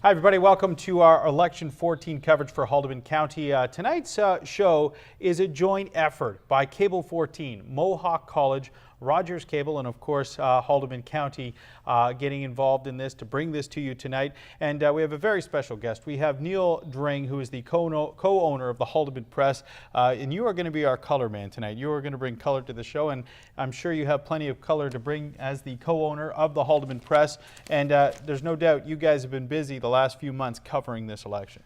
Hi everybody, welcome to our Election 14 coverage for Haldimand County. Tonight's show is a joint effort by Cable 14, Mohawk College, Rogers Cable, and of course Haldimand County getting involved in this to bring this to you tonight. And we have a very special guest. We have Neil Dring, who is the co-owner of the Haldimand Press, and you are going to be our color man tonight. You are going to bring color to the show, and I'm sure you have plenty of color to bring as the co-owner of the Haldimand Press. And there's no doubt you guys have been busy the last few months covering this election.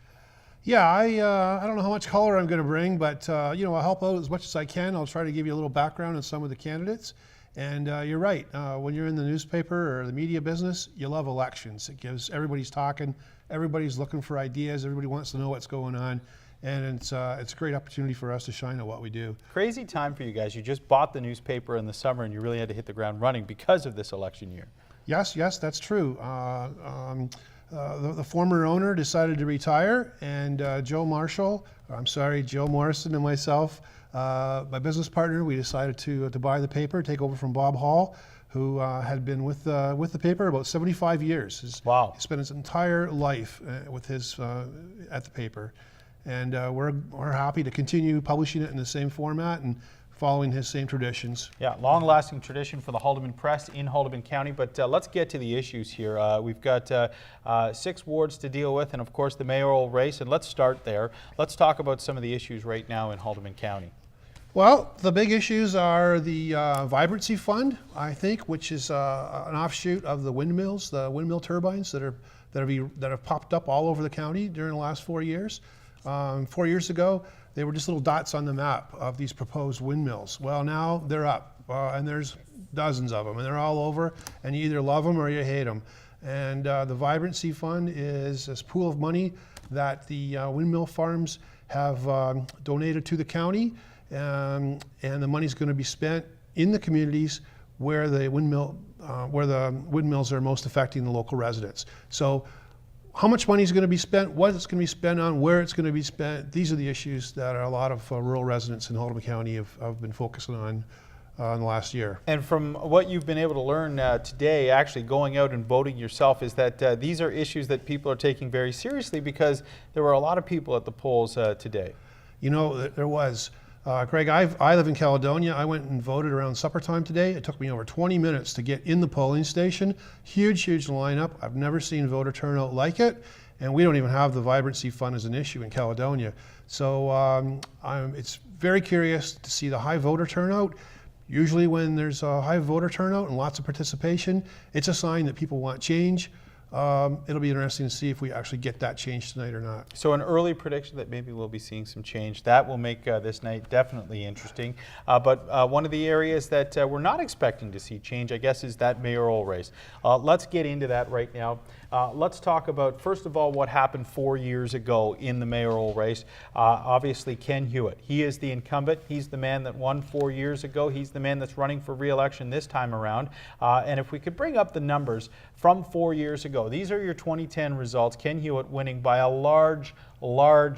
Yeah, I don't know how much color I'm going to bring, but you know, I'll help out as much as I can. I'll try to give you a little background on some of the candidates. And you're right, when you're in the newspaper or the media business, you love elections. It gives, everybody's talking, everybody's looking for ideas, everybody wants to know what's going on. And it's a great opportunity for us to shine at what we do. Crazy time for you guys. You just bought the newspaper in the summer and you really had to hit the ground running because of this election year. Yes, that's true. The former owner decided to retire, and Joe Morrison and myself, my business partner, we decided to buy the paper, take over from Bob Hall, who had been with the paper about 75 years. Wow. He spent his entire life with his at the paper, and we're happy to continue publishing it in the same format and following his same traditions. Yeah, long-lasting tradition for the Haldimand Press in Haldimand County, but let's get to the issues here. We've got 6 wards to deal with, and of course the mayoral race, and let's start there. Let's talk about some of the issues right now in Haldimand County. Well, the big issues are the Vibrancy Fund, I think, which is an offshoot of the windmills, the windmill turbines that have popped up all over the county during the last 4 years. 4 years ago, they were just little dots on the map of these proposed windmills. Well, now they're up, and there's dozens of them, and they're all over, and you either love them or you hate them. And the Vibrancy Fund is this pool of money that the windmill farms have donated to the county, and the money's going to be spent in the communities where the windmills are most affecting the local residents. So how much money is going to be spent, what it's going to be spent on, where it's going to be spent, these are the issues that a lot of rural residents in Haldimand County have been focusing on in the last year. And from what you've been able to learn today, actually going out and voting yourself, is that these are issues that people are taking very seriously, because there were a lot of people at the polls today. You know, there was. Craig, I live in Caledonia. I went and voted around supper time today. It took me over 20 minutes to get in the polling station. Huge lineup. I've never seen voter turnout like it. And we don't even have the Vibrancy Fund as an issue in Caledonia. So it's very curious to see the high voter turnout. Usually when there's a high voter turnout and lots of participation, it's a sign that people want change. It'll be interesting to see if we actually get that change tonight or not. So an early prediction that maybe we'll be seeing some change. That will make this night definitely interesting. But one of the areas that we're not expecting to see change, I guess, is that mayoral race. Let's get into that right now. Let's talk about, first of all, what happened 4 years ago in the mayoral race. Obviously, Ken Hewitt. He is the incumbent. He's the man that won 4 years ago. He's the man that's running for re-election this time around. And if we could bring up the numbers from 4 years ago, these are your 2010 results. Ken Hewitt winning by a large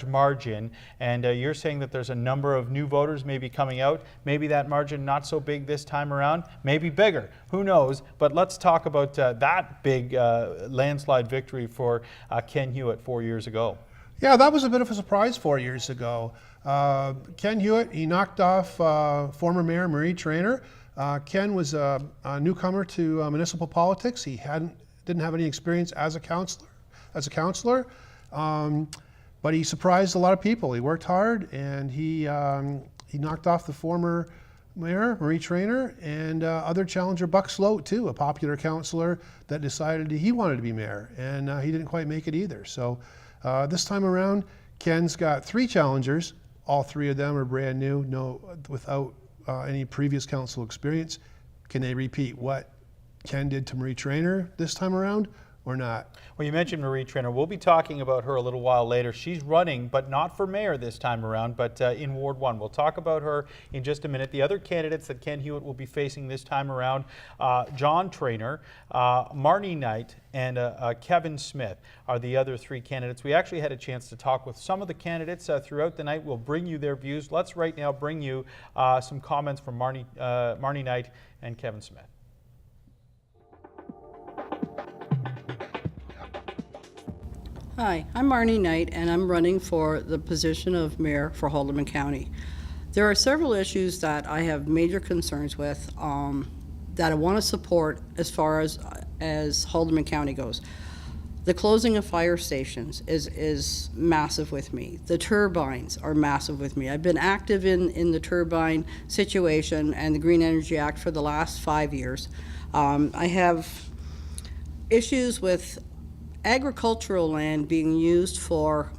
margin, and you're saying that there's a number of new voters maybe coming out. Maybe that margin not so big this time around, maybe bigger, who knows. But let's talk about that big landslide victory for Ken Hewitt 4 years ago. Yeah, that was a bit of a surprise 4 years ago. Ken Hewitt, he knocked off former Mayor Marie Traynor. Ken was a newcomer to municipal politics. He didn't have any experience as a councillor. But he surprised a lot of people. He worked hard, and he knocked off the former mayor, Marie Traynor, and other challenger, Buck Sloat, too, a popular councillor that decided he wanted to be mayor, and he didn't quite make it either. So this time around, Ken's got 3 challengers. All 3 of them are brand new, without any previous council experience. Can they repeat what Ken did to Marie Traynor this time around, or not? Well, you mentioned Marie Traynor. We'll be talking about her a little while later. She's running, but not for mayor this time around, but in Ward 1. We'll talk about her in just a minute. The other candidates that Ken Hewitt will be facing this time around, John Traynor, Marnie Knight, and Kevin Smith are the other 3 candidates. We actually had a chance to talk with some of the candidates throughout the night. We'll bring you their views. Let's right now bring you some comments from Marnie Knight and Kevin Smith. Hi, I'm Marnie Knight, and I'm running for the position of mayor for Haldimand County. There are several issues that I have major concerns with that I want to support as far as Haldimand County goes. The closing of fire stations is massive with me. The turbines are massive with me. I've been active in the turbine situation and the Green Energy Act for the last 5 years. I have issues with agricultural land being used for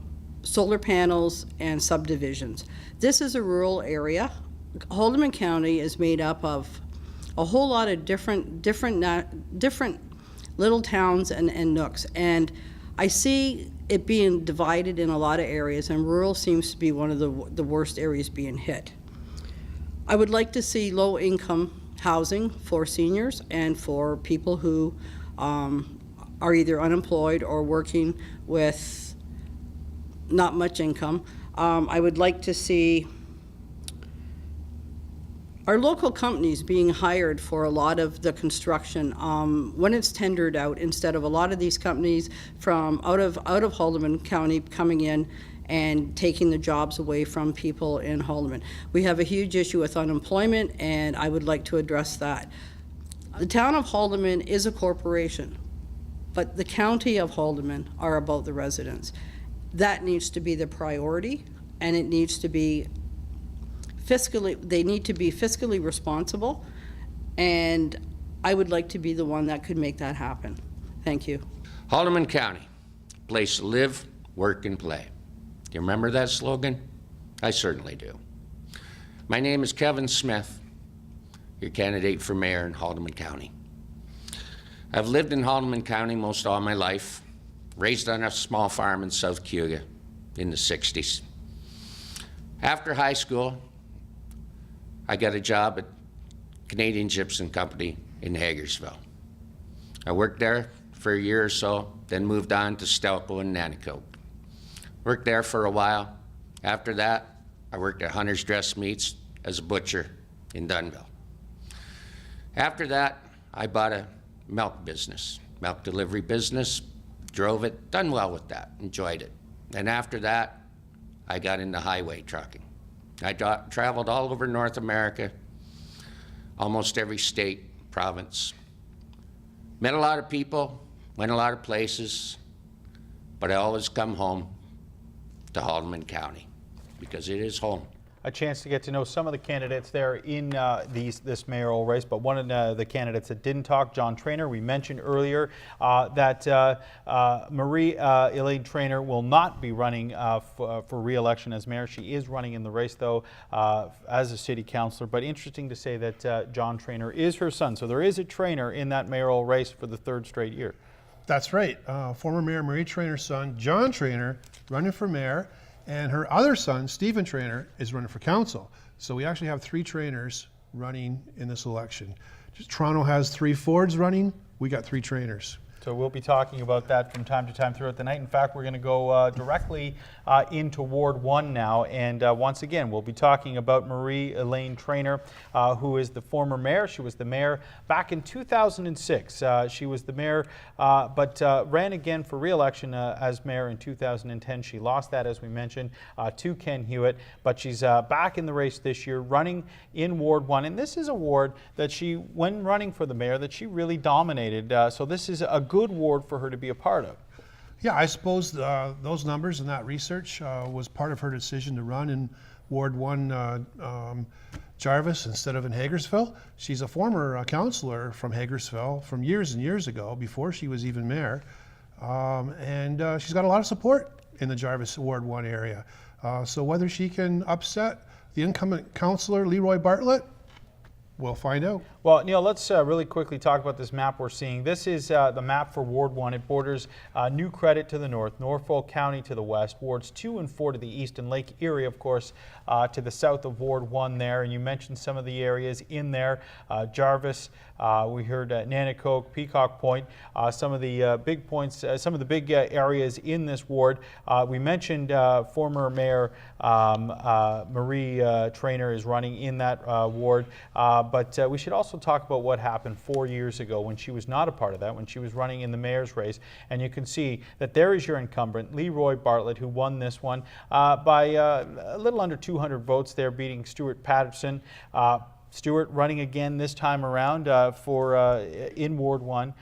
solar panels and subdivisions. This is a rural area. Haldimand County is made up of a whole lot of different little towns and nooks, and I see it being divided in a lot of areas, and rural seems to be one of the worst areas being hit. I would like to see low-income housing for seniors and for people who are either unemployed or working with not much income. I would like to see our local companies being hired for a lot of the construction when it's tendered out, instead of a lot of these companies from out of Haldimand County coming in and taking the jobs away from people in Haldimand. We have a huge issue with unemployment, and I would like to address that. The town of Haldimand is a corporation, but the county of Haldimand are about the residents. That needs to be the priority, and it needs to be they need to be fiscally responsible, and I would like to be the one that could make that happen. Thank you. Haldimand County, place to live, work, and play. Do you remember that slogan? I certainly do. My name is Kevin Smith, your candidate for mayor in Haldimand County. I've lived in Haldimand County most all my life, raised on a small farm in South Cayuga in the 60s. After high school, I got a job at Canadian Gypsum Company in Hagersville. I worked there for a year or so, then moved on to Stelco and Nanticoke. Worked there for a while. After that, I worked at Hunter's Dress Meats as a butcher in Dunnville. After that, I bought a milk business, milk delivery business, drove it, done well with that, enjoyed it. And after that, I got into highway trucking. I traveled all over North America, almost every state, province. Met a lot of people, went a lot of places, but I always come home to Haldimand County because it is home. A chance to get to know some of the candidates there in this mayoral race, but one of the candidates that didn't talk, John Trainer. We mentioned earlier that Marie Elaine Trainer will not be running for re-election as mayor. She is running in the race, though, as a city councillor. But interesting to say that John Trainer is her son. So there is a Trainer in that mayoral race for the third straight year. That's right. Former Mayor Marie Trainer's son, John Trainer, running for mayor. And her other son, Stephen Trainer, is running for council. So we actually have 3 Trainers running in this election. Toronto has 3 Fords running. We got 3 Trainers. So we'll be talking about that from time to time throughout the night. In fact, we're going to go directly into Ward 1 now. And once again, we'll be talking about Marie Elaine Trainer, who is the former mayor. She was the mayor back in 2006. She was the mayor, but ran again for re-election as mayor in 2010. She lost that, as we mentioned, to Ken Hewitt. But she's back in the race this year, running in Ward 1. And this is a ward that she, when running for the mayor, that she really dominated. So this is a good ward for her to be a part of. Yeah, I suppose those numbers and that research was part of her decision to run in Ward 1 Jarvis instead of in Hagersville. She's a former councillor from Hagersville from years and years ago, before she was even mayor. And she's got a lot of support in the Jarvis Ward 1 area. So whether she can upset the incumbent councillor, Leroy Bartlett, we'll find out. Well, Neil, let's really quickly talk about this map we're seeing. This is the map for Ward 1. It borders New Credit to the north, Norfolk County to the west, Wards 2 and 4 to the east, and Lake Erie, of course, to the south of Ward 1 there. And you mentioned some of the areas in there. Jarvis, we heard Nanticoke, Peacock Point, some of the big points, some of the big areas in this ward. We mentioned former Mayor Marie Trainer is running in that ward, but we should also also talk about what happened 4 years ago when she was not a part of that, when she was running in the mayor's race. And you can see that there is your incumbent, Leroy Bartlett, who won this one by a little under 200 votes there, beating Stuart Patterson. Stuart running again this time around in Ward 1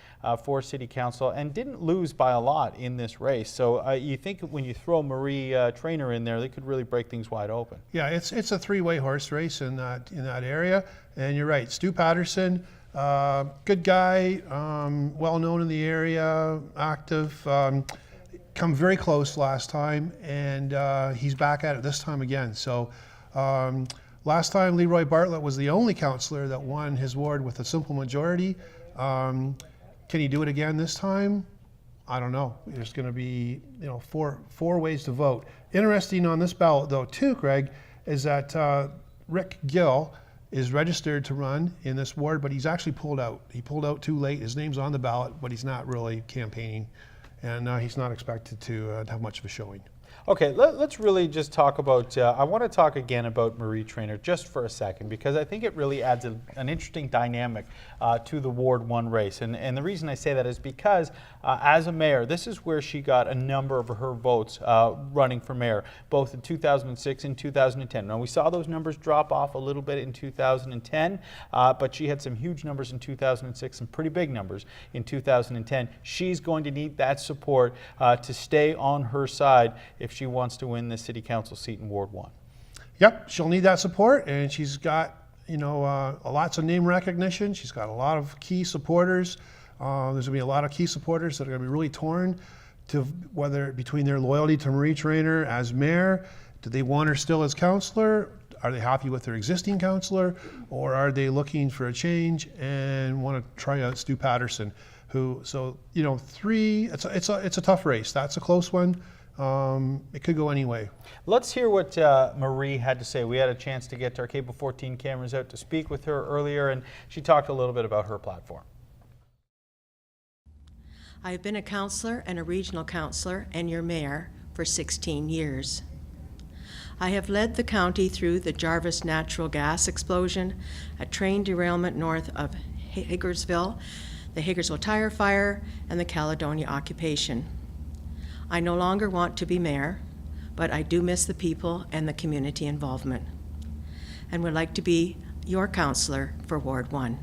for City Council, and didn't lose by a lot in this race. So you think when you throw Marie Traynor in there, they could really break things wide open. Yeah, it's a three-way horse race in that area, and you're right. Stu Patterson, good guy, well known in the area, active. Come very close last time, and he's back at it this time again. So. Last time, Leroy Bartlett was the only councillor that won his ward with a simple majority. Can he do it again this time? I don't know. There's going to be, four ways to vote. Interesting on this ballot, though, too, Greg, is that Rick Gill is registered to run in this ward, but he's actually pulled out. He pulled out too late. His name's on the ballot, but he's not really campaigning, and he's not expected to have much of a showing. Okay, let's really just talk about, I want to talk again about Marie Traynor just for a second, because I think it really adds an interesting dynamic to the Ward 1 race. And the reason I say that is because as a mayor, this is where she got a number of her votes running for mayor, both in 2006 and 2010. Now, we saw those numbers drop off a little bit in 2010, but she had some huge numbers in 2006, some pretty big numbers in 2010. She's going to need that support to stay on her side if she wants to win the City Council seat in Ward 1. Yep, she'll need that support, and she's got lots of name recognition. She's got a lot of key supporters. There's going to be a lot of key supporters that are going to be really torn to whether between their loyalty to Marie Traynor as mayor. Do they want her still as councillor? Are they happy with their existing councillor, or are they looking for a change and want to try out Stu Patterson? It's a tough race. That's a close one. It could go any way. Let's hear what Marie had to say. We had a chance to get our Cable 14 cameras out to speak with her earlier, and she talked a little bit about her platform. I have been a councillor and a regional councillor and your mayor for 16 years. I have led the county through the Jarvis natural gas explosion, a train derailment north of Hagersville, the Hagersville tire fire, and the Caledonia occupation. I no longer want to be mayor, but I do miss the people and the community involvement, and would like to be your councillor for Ward 1.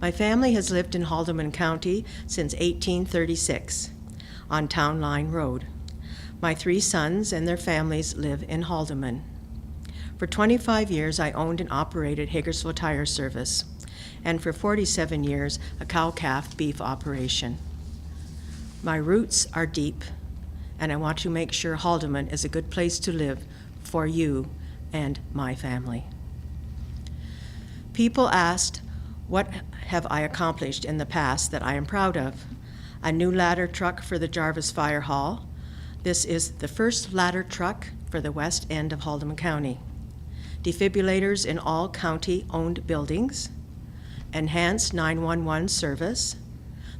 My family has lived in Haldimand County since 1836 on Town Line Road. My 3 sons and their families live in Haldimand. For 25 years, I owned and operated Hagersville Tire Service, and for 47 years, a cow-calf beef operation. My roots are deep, and I want to make sure Haldimand is a good place to live for you and my family. People asked, what have I accomplished in the past that I am proud of? A new ladder truck for the Jarvis Fire Hall. This is the first ladder truck for the west end of Haldimand County. Defibrillators in all county-owned buildings. Enhanced 911 service.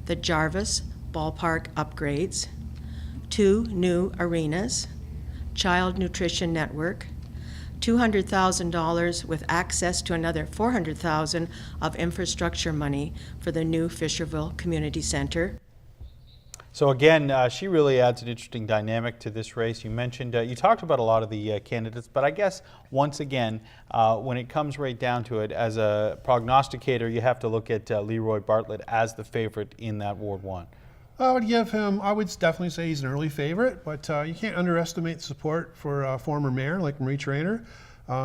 The Jarvis ballpark upgrades, 2 new arenas, child nutrition network, $200,000 with access to another $400,000 of infrastructure money for the new Fisherville Community Center. So again, she really adds an interesting dynamic to this race. You mentioned, you talked about a lot of the candidates, but I guess once again, when it comes right down to it, as a prognosticator, you have to look at Leroy Bartlett as the favorite in that Ward 1. I would definitely say he's an early favorite, but you can't underestimate the support for a former mayor like Marie Traynor.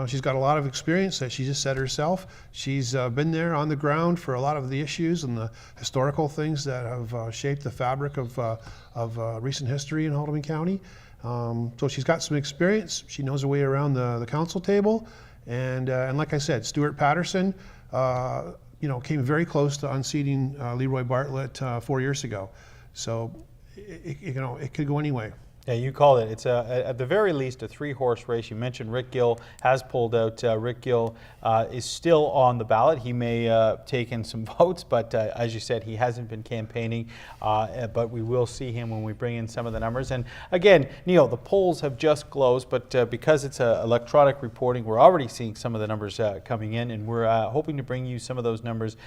She's got a lot of experience, as she just said herself. She's been there on the ground for a lot of the issues and the historical things that have shaped the fabric of recent history in Haldimand County. So she's got some experience. She knows her way around the council table. And like I said, Stuart Patterson, came very close to unseating Leroy Bartlett 4 years ago. So, it could go any way. Yeah, you called it. It's at the very least a 3-horse race. You mentioned Rick Gill has pulled out. Rick Gill is still on the ballot. He may take in some votes, but as you said, he hasn't been campaigning. But we will see him when we bring in some of the numbers. And again, Neil, the polls have just closed, but because it's electronic reporting, we're already seeing some of the numbers coming in, and we're hoping to bring you some of those numbers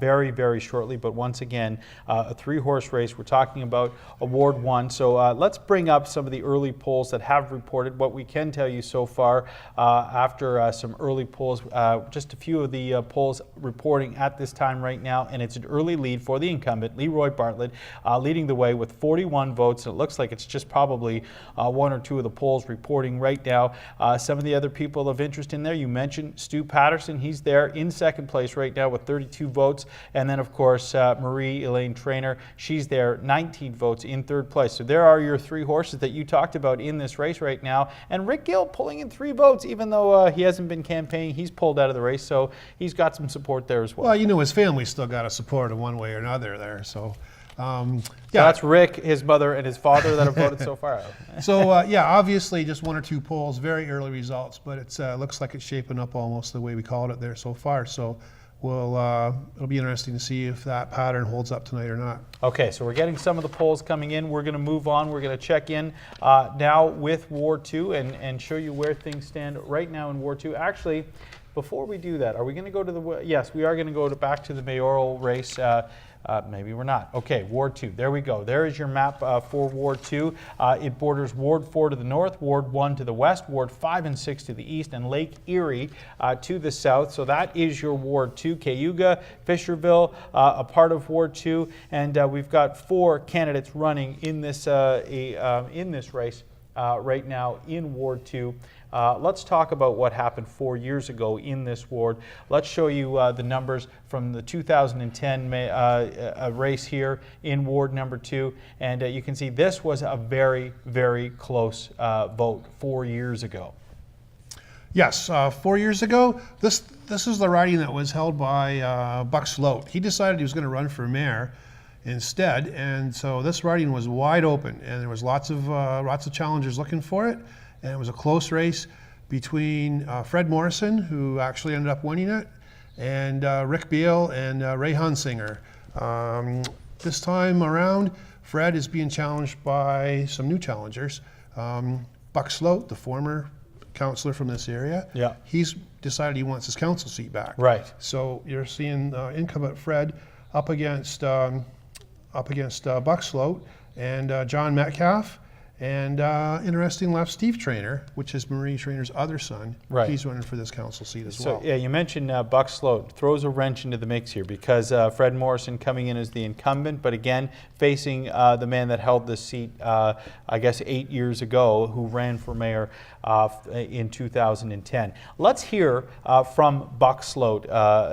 very, very shortly. But once again, a 3-horse race. We're talking about Ward 1. So let's bring up some of the early polls that have reported. What we can tell you so far after some early polls, just a few of the polls reporting at this time right now, and it's an early lead for the incumbent, Leroy Bartlett, leading the way with 41 votes. And it looks like it's just probably 1 or 2 of the polls reporting right now. Some of the other people of interest in there, you mentioned Stu Patterson. He's there in second place right now with 32 votes. And then, of course, Marie-Elaine Traynor, she's there, 19 votes in third place. So there are your 3 horses that you talked about in this race right now. And Rick Gill pulling in 3 votes, even though he hasn't been campaigning. He's pulled out of the race, so he's got some support there as well. Well, you know, his family's still got to support him one way or another there. So, So that's Rick, his mother, and his father that have voted so far. So yeah, obviously just 1 or 2 polls, very early results, but it looks like it's shaping up almost the way we called it there so far. So it'll be interesting to see if that pattern holds up tonight or not. Okay, so we're getting some of the polls coming in. We're going to move on. We're going to check in now with Ward 2 and show you where things stand right now in Ward 2. Actually, before we do that, are we going to go to the, yes, we are going to go back to the mayoral race. Maybe we're not. Okay, Ward 2. There we go. There is your map for Ward 2. It borders Ward 4 to the north, Ward 1 to the west, Ward 5 and 6 to the east, and Lake Erie to the south. So that is your Ward 2. Cayuga, Fisherville, a part of Ward 2. And we've got 4 candidates running in this race right now in Ward 2. Let's talk about what happened 4 years ago in this ward. Let's show you the numbers from the 2010 race here in Ward number 2. And you can see this was a very, very close vote 4 years ago. Yes, 4 years ago, this is the riding that was held by Buck Sloat. He decided he was going to run for mayor instead, and so this riding was wide open, and there was lots of challengers looking for it. And it was a close race between Fred Morrison, who actually ended up winning it, and Rick Beale and Ray Hunsinger. This time around, Fred is being challenged by some new challengers. Buck Sloat, the former councillor from this area, he's decided he wants his council seat back. Right. So you're seeing incumbent Fred up against Buck Sloat and John Metcalf. And interesting left, Steve Traynor, which is Marie Traynor's other son. Right. He's running for this council seat as well. So yeah, you mentioned Buck Sloat throws a wrench into the mix here because Fred Morrison coming in as the incumbent, but again facing the man that held this seat, I guess 8 years ago, who ran for mayor in 2010. Let's hear from Buck Sloat.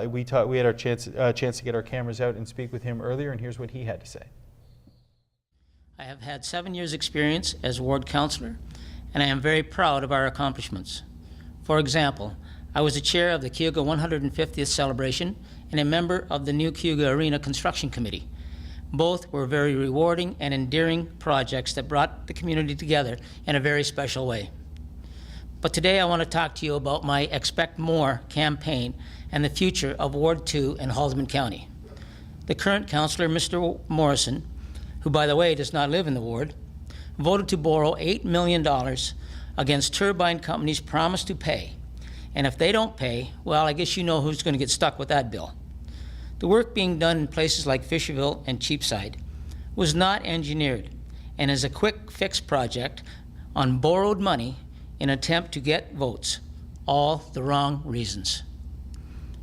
We had our chance to get our cameras out and speak with him earlier, and here's what he had to say. I have had 7 years' experience as ward councillor, and I am very proud of our accomplishments. For example, I was the chair of the Cayuga 150th celebration and a member of the new Cayuga Arena Construction Committee. Both were very rewarding and endearing projects that brought the community together in a very special way. But today I want to talk to you about my Expect More campaign and the future of Ward 2 in Haldimand County. The current councillor, Mr. Morrison, who, by the way, does not live in the ward, voted to borrow $8 million against turbine companies' promise to pay. And if they don't pay, well, I guess you know who's going to get stuck with that bill. The work being done in places like Fisherville and Cheapside was not engineered and is a quick fix project on borrowed money in an attempt to get votes, all the wrong reasons.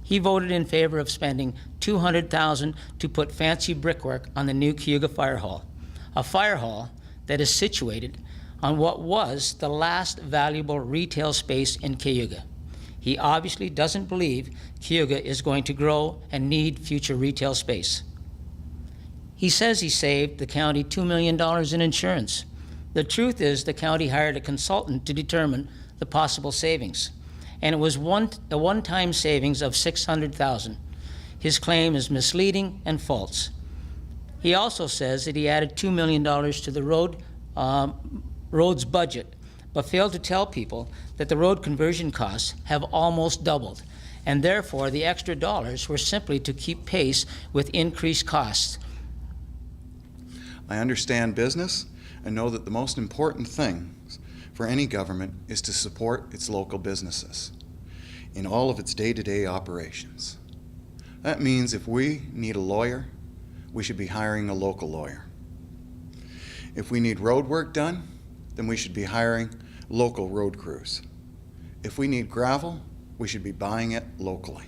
He voted in favor of spending $200,000 to put fancy brickwork on the new Cayuga Fire Hall, a fire hall that is situated on what was the last valuable retail space in Cayuga. He obviously doesn't believe Cayuga is going to grow and need future retail space. He says he saved the county $2 million in insurance. The truth is the county hired a consultant to determine the possible savings, and it was a one-time savings of $600,000. His claim is misleading and false. He also says that he added $2 million to the road roads budget, but failed to tell people that the road conversion costs have almost doubled, and therefore the extra dollars were simply to keep pace with increased costs. I understand business and know that the most important thing for any government is to support its local businesses in all of its day-to-day operations. That means if we need a lawyer, we should be hiring a local lawyer. If we need road work done, then we should be hiring local road crews. If we need gravel, we should be buying it locally.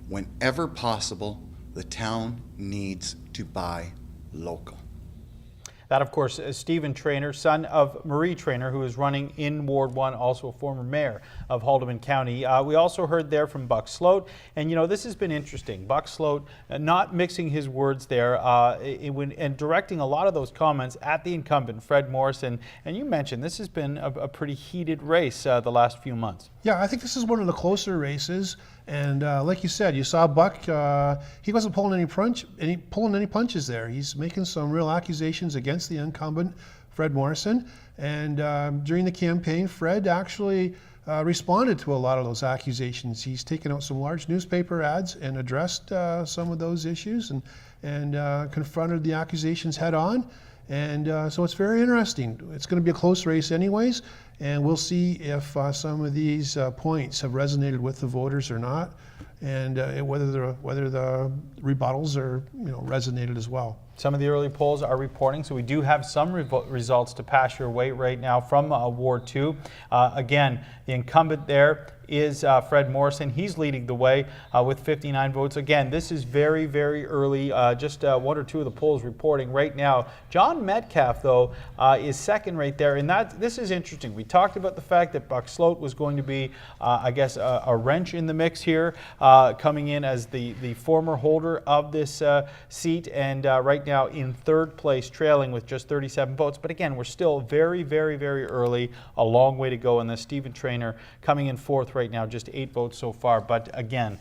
Whenever possible, the town needs to buy local. That, of course, is Stephen Traynor, son of Marie Traynor, who is running in Ward 1, also a former mayor of Haldimand County. We also heard there from Buck Sloat, and this has been interesting. Buck Sloat not mixing his words there and directing a lot of those comments at the incumbent, Fred Morrison. And you mentioned this has been a pretty heated race the last few months. Yeah, I think this is one of the closer races. And like you said, you saw Buck, he wasn't pulling any punches there. He's making some real accusations against the incumbent, Fred Morrison. And during the campaign, Fred actually responded to a lot of those accusations. He's taken out some large newspaper ads and addressed some of those issues and confronted the accusations head on. And so it's very interesting. It's going to be a close race anyways, and we'll see if some of these points have resonated with the voters or not, and whether the rebuttals are resonated as well. Some of the early polls are reporting, so we do have some results to pass your way right now from Ward 2. Again, the incumbent there is Fred Morrison. He's leading the way with 59 votes. Again, this is very, very early. Just one or two of the polls reporting right now. John Metcalf, though, is second right there, and this is interesting. We talked about the fact that Buck Sloat was going to be, I guess, a wrench in the mix here, coming in as the former holder of this seat, and right now in third place, trailing with just 37 votes. But again, we're still very, very, very early. A long way to go in this. Stephen Traynor coming in fourth right now, just 8 votes so far. But again,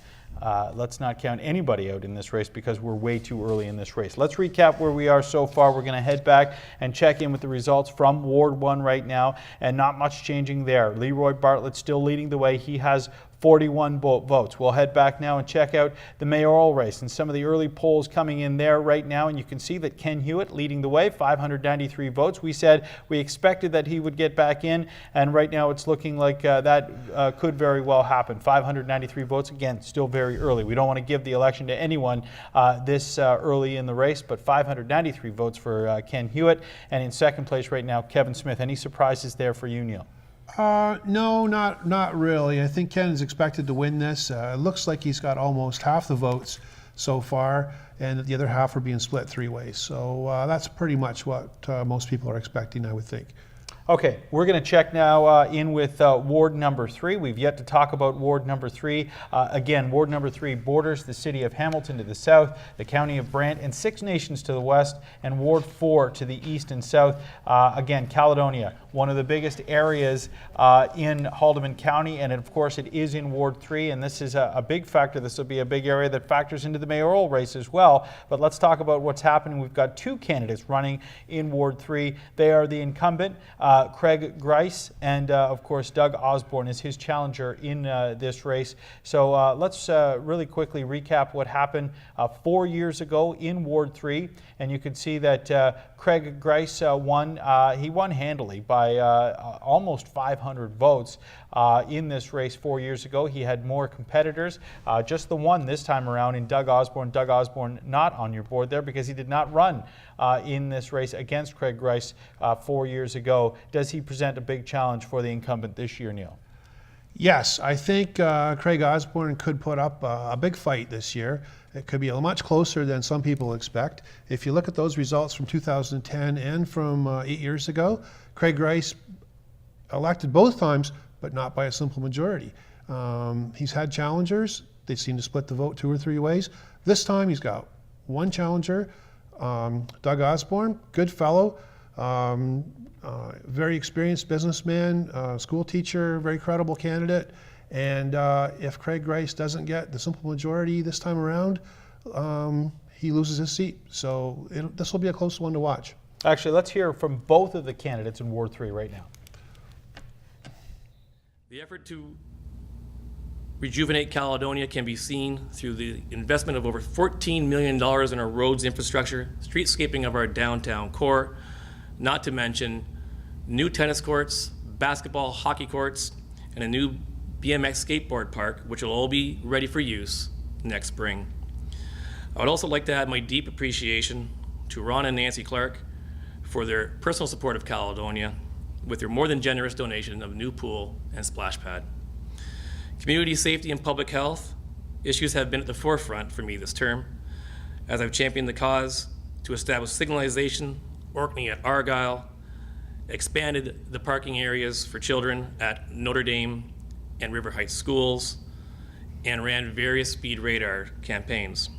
let's not count anybody out in this race because we're way too early in this race. Let's recap where we are so far. We're going to head back and check in with the results from Ward 1 right now, and not much changing there. Leroy Bartlett still leading the way. He has 41 votes. We'll head back now and check out the mayoral race and some of the early polls coming in there right now. And you can see that Ken Hewitt leading the way, 593 votes. We said we expected that he would get back in, and right now it's looking like that could very well happen. 593 votes, again, still very early. We don't want to give the election to anyone this early in the race, but 593 votes for Ken Hewitt. And in second place right now, Kevin Smith. Any surprises there for you, Neil? No, not really. I think Ken is expected to win this. It looks like he's got almost half the votes so far, and the other half are being split 3 ways. So that's pretty much what most people are expecting, I would think. Okay, we're going to check now in with Ward number 3. We've yet to talk about Ward number 3. Again, Ward number 3 borders the city of Hamilton to the south, the county of Brant, and Six Nations to the west, and Ward 4 to the east and south. Again, Caledonia, one of the biggest areas in Haldimand County, and of course it is in Ward 3, and this is a big factor. This will be a big area that factors into the mayoral race as well. But let's talk about what's happening. We've got 2 candidates running in Ward 3. They are the incumbent, Craig Grice, and of course Doug Osborne is his challenger in this race. So let's really quickly recap what happened 4 years ago in Ward 3, and you can see that Craig Grice won. He won handily by almost 500 votes in this race 4 years ago. He had more competitors, just the one this time around in Doug Osborne. Doug Osborne not on your board there because he did not run in this race against Craig Grice 4 years ago. Does he present a big challenge for the incumbent this year, Neil? Yes, I think Craig Osborne could put up a big fight this year. It could be much closer than some people expect. If you look at those results from 2010 and from 8 years ago, Craig Grice elected both times, but not by a simple majority. He's had challengers. They seem to split the vote 2 or 3 ways. This time he's got one challenger, Doug Osborne, good fellow, very experienced businessman, school teacher, very credible candidate. And if Craig Grice doesn't get the simple majority this time around, he loses his seat. So this will be a close one to watch. Actually, let's hear from both of the candidates in Ward 3 right now. The effort to rejuvenate Caledonia can be seen through the investment of over $14 million in our roads infrastructure, streetscaping of our downtown core, not to mention new tennis courts, basketball, hockey courts, and a new BMX skateboard park, which will all be ready for use next spring. I would also like to add my deep appreciation to Ron and Nancy Clark for their personal support of Caledonia with their more than generous donation of a new pool and splash pad. Community safety and public health issues have been at the forefront for me this term, as I've championed the cause to establish signalization, Orkney at Argyle, expanded the parking areas for children at Notre Dame and River Heights schools, and ran various speed radar campaigns.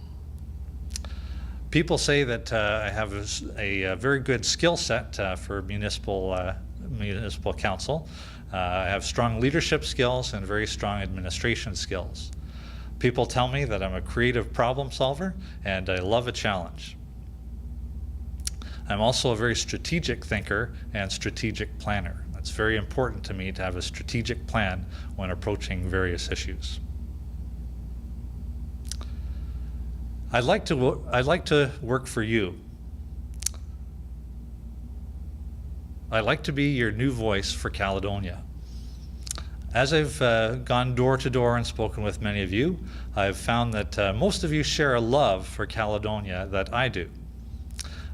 People say that I have a very good skill set for municipal council. I have strong leadership skills and very strong administration skills. People tell me that I'm a creative problem solver and I love a challenge. I'm also a very strategic thinker and strategic planner. It's very important to me to have a strategic plan when approaching various issues. I'd like to work for you. I'd like to be your new voice for Caledonia. As I've gone door to door and spoken with many of you, I've found that most of you share a love for Caledonia that I do.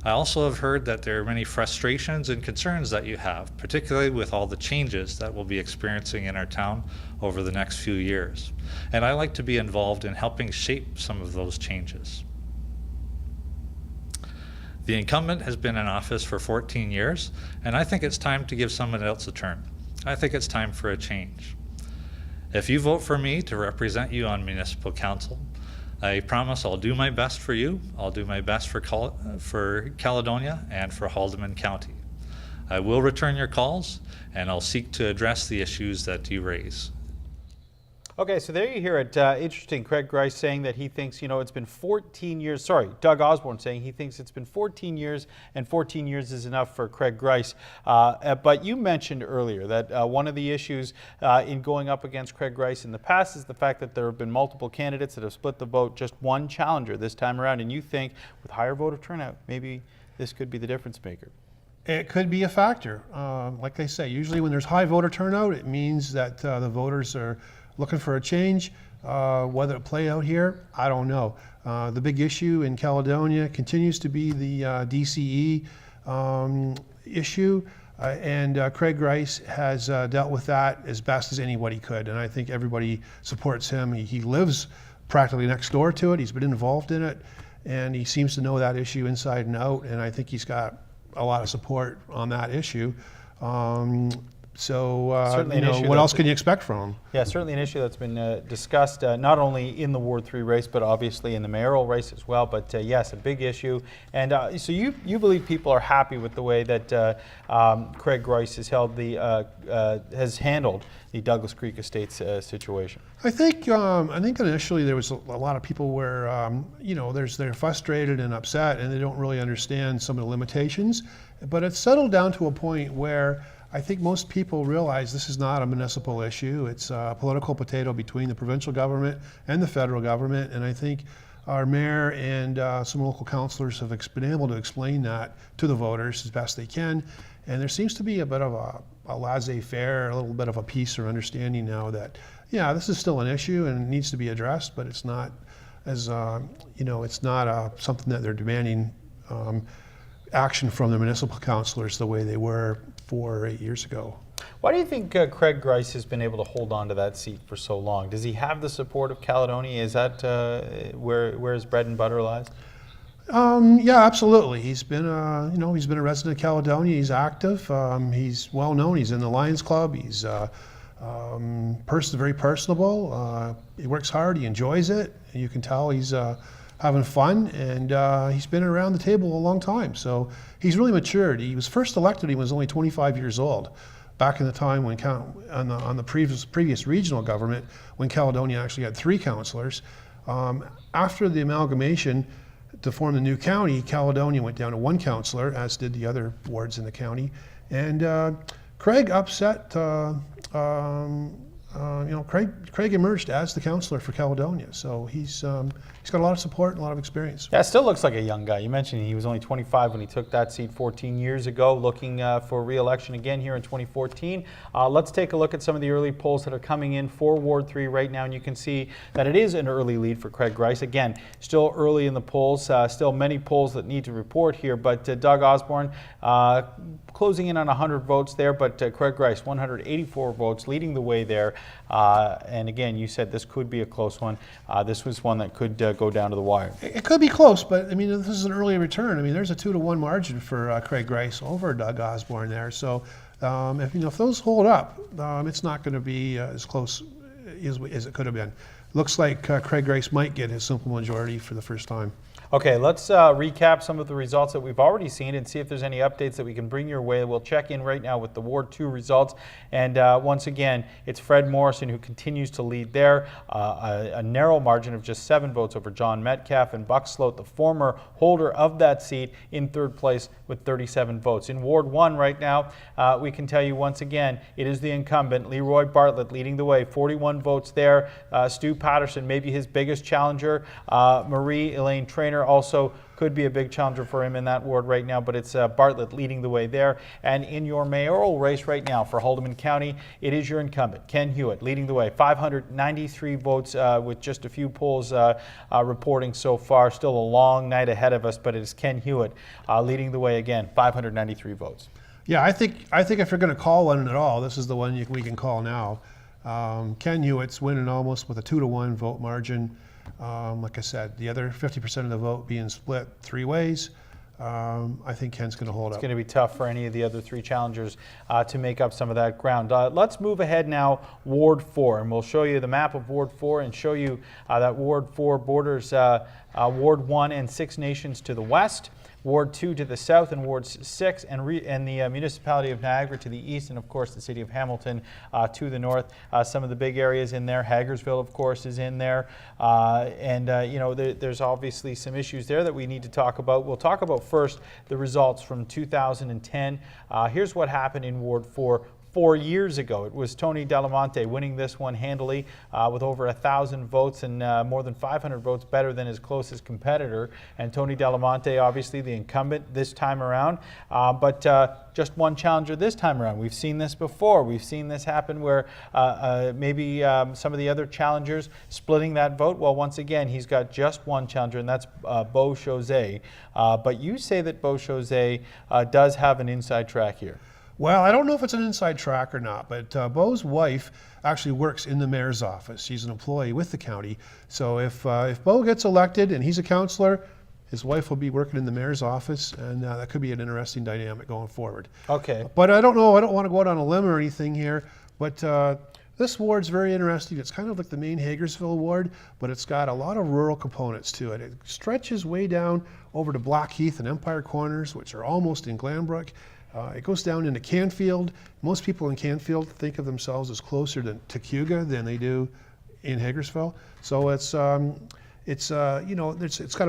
I also have heard that there are many frustrations and concerns that you have, particularly with all the changes that we'll be experiencing in our town over the next few years. And I like to be involved in helping shape some of those changes. The incumbent has been in office for 14 years, and I think it's time to give someone else a turn. I think it's time for a change. If you vote for me to represent you on municipal council, I promise I'll do my best for you. I'll do my best for Caledonia and for Haldimand County. I will return your calls, and I'll seek to address the issues that you raise. Okay, so there you hear it. Interesting. Craig Grice saying that he thinks, it's been 14 years. Sorry, Doug Osborne saying he thinks it's been 14 years and 14 years is enough for Craig Grice. But you mentioned earlier that one of the issues in going up against Craig Grice in the past is the fact that there have been multiple candidates that have split the vote, just one challenger this time around. And you think with higher voter turnout, maybe this could be the difference maker. It could be a factor. Like they say, usually when there's high voter turnout, it means that the voters are looking for a change. Whether it play out here, I don't know. The big issue in Caledonia continues to be the DCE issue, and Craig Grice has dealt with that as best as anybody could, and I think everybody supports him. He lives practically next door to it. He's been involved in it, and he seems to know that issue inside and out, and I think he's got a lot of support on that issue. What else can you expect from him? Yeah, certainly an issue that's been discussed not only in the Ward 3 race, but obviously in the mayoral race as well. But yes, a big issue. And so you believe people are happy with the way that Craig Grice has handled the Douglas Creek Estates situation? I think initially there was a lot of people where they're frustrated and upset, and they don't really understand some of the limitations. But it's settled down to a point where I think most people realize this is not a municipal issue. It's a political potato between the provincial government and the federal government, and I think our mayor and some local councillors have been able to explain that to the voters as best they can. And there seems to be a bit of a laissez-faire, a little bit of a peace or understanding now that, yeah, this is still an issue and it needs to be addressed, but it's not as, it's not something that they're demanding action from the municipal councillors the way they were 4 or 8 years ago. Why do you think Craig Grice has been able to hold on to that seat for so long? Does he have the support of Caledonia? Is that where his bread and butter lies? Yeah, absolutely. He's been he's been a resident of Caledonia. He's active. He's well known. He's in the Lions Club. He's very personable. He works hard. He enjoys it. And you can tell he's having fun, and he's been around the table a long time. So he's really matured. He was first elected. He was only 25 years old. Back in the time when on the previous regional government, when Caledonia actually had 3 councillors. After the amalgamation, to form the new county, Caledonia went down to one councillor, as did the other wards in the county. And Craig upset, Craig emerged as the councillor for Caledonia. So he's got a lot of support and a lot of experience. Yeah, still looks like a young guy. You mentioned he was only 25 when he took that seat 14 years ago, looking for re-election again here in 2014. Let's take a look at some of the early polls that are coming in for Ward 3 right now, and you can see that it is an early lead for Craig Grice. Again, still early in the polls, still many polls that need to report here, but Doug Osborne closing in on 100 votes there, but Craig Grice, 184 votes, leading the way there. And again, you said this could be a close one. This was one that could go down to the wire. It could be close, but I mean, this is an early return. I mean, there's a 2-to-1 margin for Craig Grice over Doug Osborne there. So if those hold up, it's not going to be as close as it could have been. Looks like Craig Grice might get his simple majority for the first time. Okay, let's recap some of the results that we've already seen and see if there's any updates that we can bring your way. We'll check in right now with the Ward 2 results. And once again, it's Fred Morrison who continues to lead there. A narrow margin of just 7 votes over John Metcalf, and Buck Sloat, the former holder of that seat, in third place with 37 votes. In Ward 1 right now, we can tell you once again, it is the incumbent, Leroy Bartlett, leading the way, 41 votes there. Stu Patterson, maybe his biggest challenger. Marie-Elaine Traynor also could be a big challenger for him in that ward right now, but it's Bartlett leading the way there. And in your mayoral race right now for Haldimand County, it is your incumbent, Ken Hewitt, leading the way. 593 votes with just a few polls reporting so far. Still a long night ahead of us, but it is Ken Hewitt leading the way again, 593 votes. Yeah, I think if you're going to call one at all, this is the one we can call now. Ken Hewitt's winning almost with a 2-to-1 vote margin. Like I said, the other 50% of the vote being split 3 ways. I think Ken's going to hold up. It's going to be tough for any of the other 3 challengers to make up some of that ground. Let's move ahead now, Ward 4, and we'll show you the map of Ward 4 and show you that Ward 4 borders Ward 1 and 6 Nations to the west, Ward 2 to the south, and Ward 6 and the municipality of Niagara to the east, and of course the city of Hamilton to the north. Some of the big areas in there, Hagersville of course is in there, there's obviously some issues there that we need to talk about. We'll talk about first the results from 2010. Here's what happened in Ward 4 4 years ago. It was Tony Delamonte winning this one handily with over 1,000 votes and more than 500 votes better than his closest competitor. And Tony Delamonte, obviously the incumbent this time around, but just one challenger this time around. We've seen this before. We've seen this happen where maybe some of the other challengers splitting that vote. Well, once again, he's got just one challenger, and that's Beau Chosé. But you say that Beau Chosé does have an inside track here. Well, I don't know if it's an inside track or not, but Beau's wife actually works in the mayor's office. She's an employee with the county. So if Beau gets elected and he's a councillor, his wife will be working in the mayor's office, and that could be an interesting dynamic going forward. Okay. But I don't know. I don't want to go out on a limb or anything here, but this ward's very interesting. It's kind of like the main Hagersville ward, but it's got a lot of rural components to it. It stretches way down over to Blackheath and Empire Corners, which are almost in Glanbrook. It goes down into Canfield. Most people in Canfield think of themselves as closer to Cayuga than they do in Hagersville. So it's got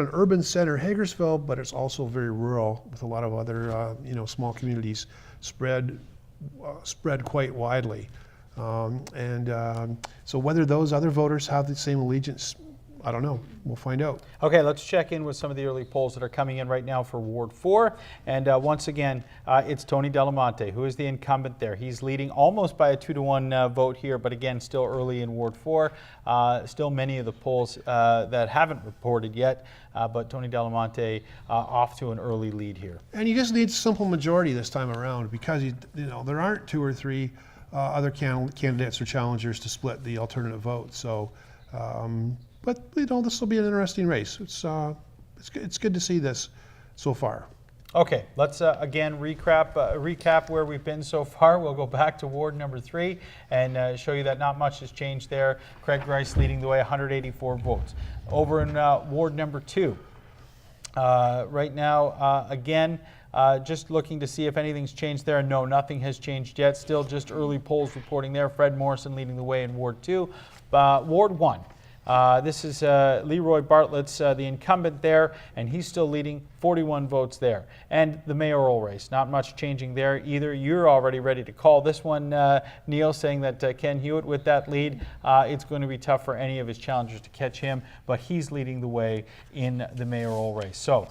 an urban center, Hagersville, but it's also very rural with a lot of other small communities spread quite widely. So whether those other voters have the same allegiance, I don't know. We'll find out. Okay, let's check in with some of the early polls that are coming in right now for Ward 4. And once again, it's Tony Delamonte, who is the incumbent there. He's leading almost by a 2-to-1 vote here, but again, still early in Ward 4. Still many of the polls that haven't reported yet, but Tony Delamonte off to an early lead here. And you just need simple majority this time around because there aren't 2 or 3 other candidates or challengers to split the alternative vote. So. But this will be an interesting race. It's good to see this so far. Okay, let's again recap where we've been so far. We'll go back to Ward number 3 and show you that not much has changed there. Craig Grice leading the way, 184 votes. Over in Ward number 2, right now, again, just looking to see if anything's changed there. No, nothing has changed yet. Still just early polls reporting there. Fred Morrison leading the way in Ward 2. Ward 1. This is Leroy Bartlett's the incumbent there, and he's still leading 41 votes there. And the mayoral race, not much changing there either. You're already ready to call this one, Neil, saying that Ken Hewitt with that lead, it's going to be tough for any of his challengers to catch him, but he's leading the way in the mayoral race. So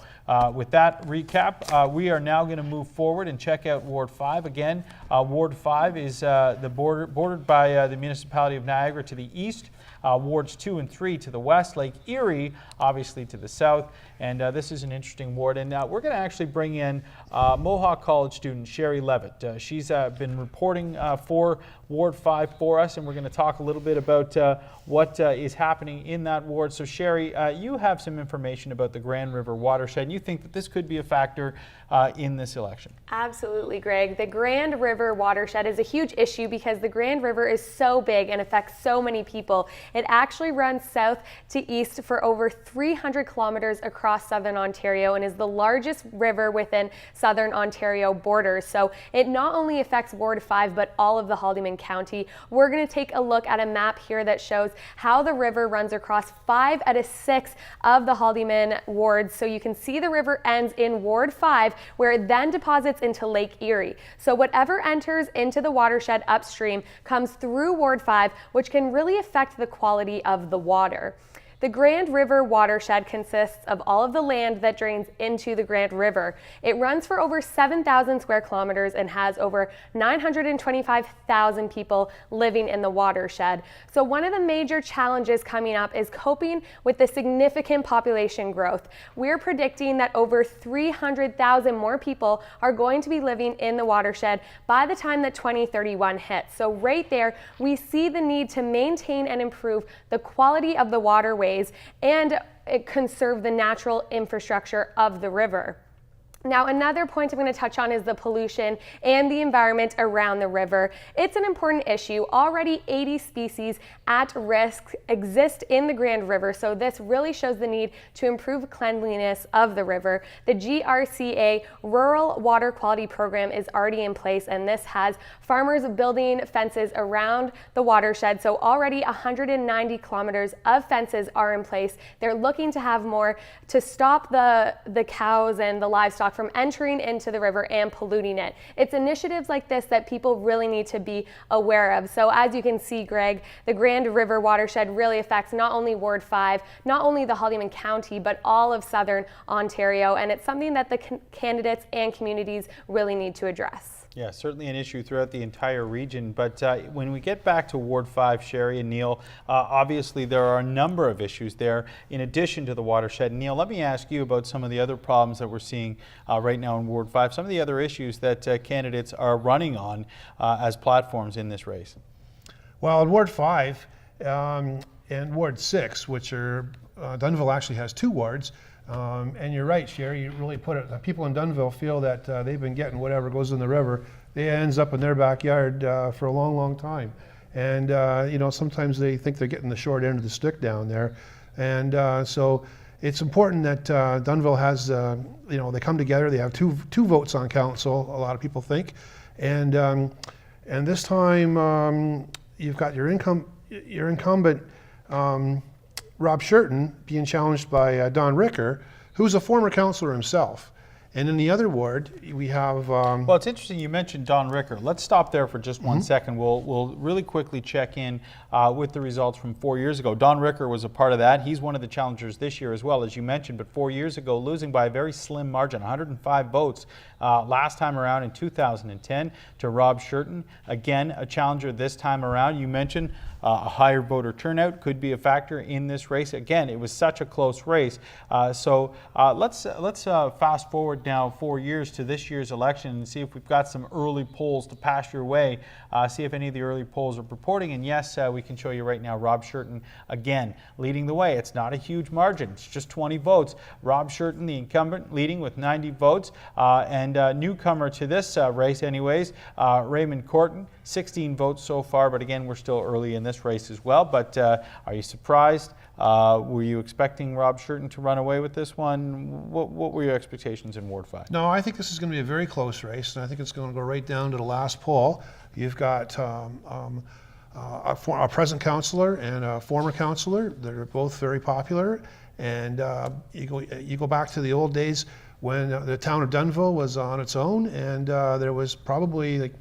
with that recap, we are now going to move forward and check out Ward 5. Again, Ward 5 is bordered by the municipality of Niagara to the east, Wards 2 and 3 to the west, Lake Erie obviously to the south, and this is an interesting ward. And we're going to actually bring in Mohawk College student Sherry Levitt. She's been reporting for Ward 5 for us, and we're going to talk a little bit about what is happening in that ward. So Sherry, you have some information about the Grand River watershed, and you think that this could be a factor in this election. Absolutely, Greg. The Grand River watershed is a huge issue because the Grand River is so big and affects so many people. It actually runs south to east for over 300 kilometers across southern Ontario and is the largest river within southern Ontario borders. So it not only affects Ward 5 but all of the Haldimand County. We're going to take a look at a map here that shows how the river runs across 5 out of 6 of the Haldimand wards. So you can see the river ends in Ward 5 where it then deposits into Lake Erie. So whatever enters into the watershed upstream comes through Ward 5, which can really affect the quality of the water. The Grand River watershed consists of all of the land that drains into the Grand River. It runs for over 7,000 square kilometers and has over 925,000 people living in the watershed. So one of the major challenges coming up is coping with the significant population growth. We're predicting that over 300,000 more people are going to be living in the watershed by the time that 2031 hits. So right there, we see the need to maintain and improve the quality of the waterways and conserve the natural infrastructure of the river. Now, another point I'm going to touch on is the pollution and the environment around the river. It's an important issue. Already 80 species at risk exist in the Grand River, so this really shows the need to improve cleanliness of the river. The GRCA Rural Water Quality Program is already in place, and this has farmers building fences around the watershed, so already 190 kilometers of fences are in place. They're looking to have more to stop the cows and the livestock from entering into the river and polluting it. It's initiatives like this that people really need to be aware of. So as you can see, Greg, the Grand River watershed really affects not only Ward 5, not only the Haldimand County, but all of southern Ontario, and it's something that the candidates and communities really need to address. Yeah, certainly an issue throughout the entire region. But when we get back to Ward 5, Sherry and Neil, obviously there are a number of issues there in addition to the watershed. Neil, let me ask you about some of the other problems that we're seeing right now in Ward 5, some of the other issues that candidates are running on as platforms in this race. Well, in Ward 5 and Ward 6, which are, Dunnville actually has 2 wards, and you're right, Sherry, you really put it. People in Dunnville feel that they've been getting whatever goes in the river. It ends up in their backyard for a long, long time. And, you know, sometimes they think they're getting the short end of the stick down there. And so it's important that Dunnville has, you know, they come together. They have two votes on council, a lot of people think. And this time you've got your incumbent, Rob Shurton, being challenged by Don Ricker, who's a former councillor himself. And in the other ward, we have... well, it's interesting you mentioned Don Ricker. Let's stop there for just 1 second. We'll really quickly check in with the results from 4 years ago. Don Ricker was a part of that. He's one of the challengers this year as well, as you mentioned, but 4 years ago, losing by a very slim margin, 105 votes last time around in 2010 to Rob Shurton. Again, a challenger this time around. You mentioned a higher voter turnout could be a factor in this race. Again, it was such a close race. So let's fast forward now 4 years to this year's election and see if we've got some early polls to pass your way, see if any of the early polls are purporting. And yes, we can show you right now Rob Shurton again leading the way. It's not a huge margin. It's just 20 votes. Rob Shurton, the incumbent, leading with 90 votes. And newcomer to this race anyways, Raymond Corton, 16 votes so far. But again, we're still early in this race as well. But are you surprised? Were you expecting Rob Shurton to run away with this one? What were your expectations in Ward 5? No, I think this is going to be a very close race, and I think it's going to go right down to the last poll. You've got a present councillor and a former councillor. They're both very popular. And you go back to the old days when the town of Dunnville was on its own, and there was probably like,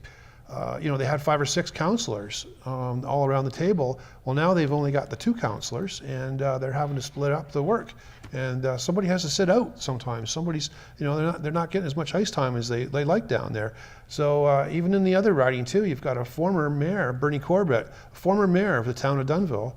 they had 5 or 6 councillors all around the table. Well, now they've only got the 2 councillors, and they're having to split up the work. And somebody has to sit out sometimes. Somebody's, they're not getting as much ice time as they like down there. So even in the other riding too, you've got a former mayor, Bernie Corbett, former mayor of the town of Dunnville,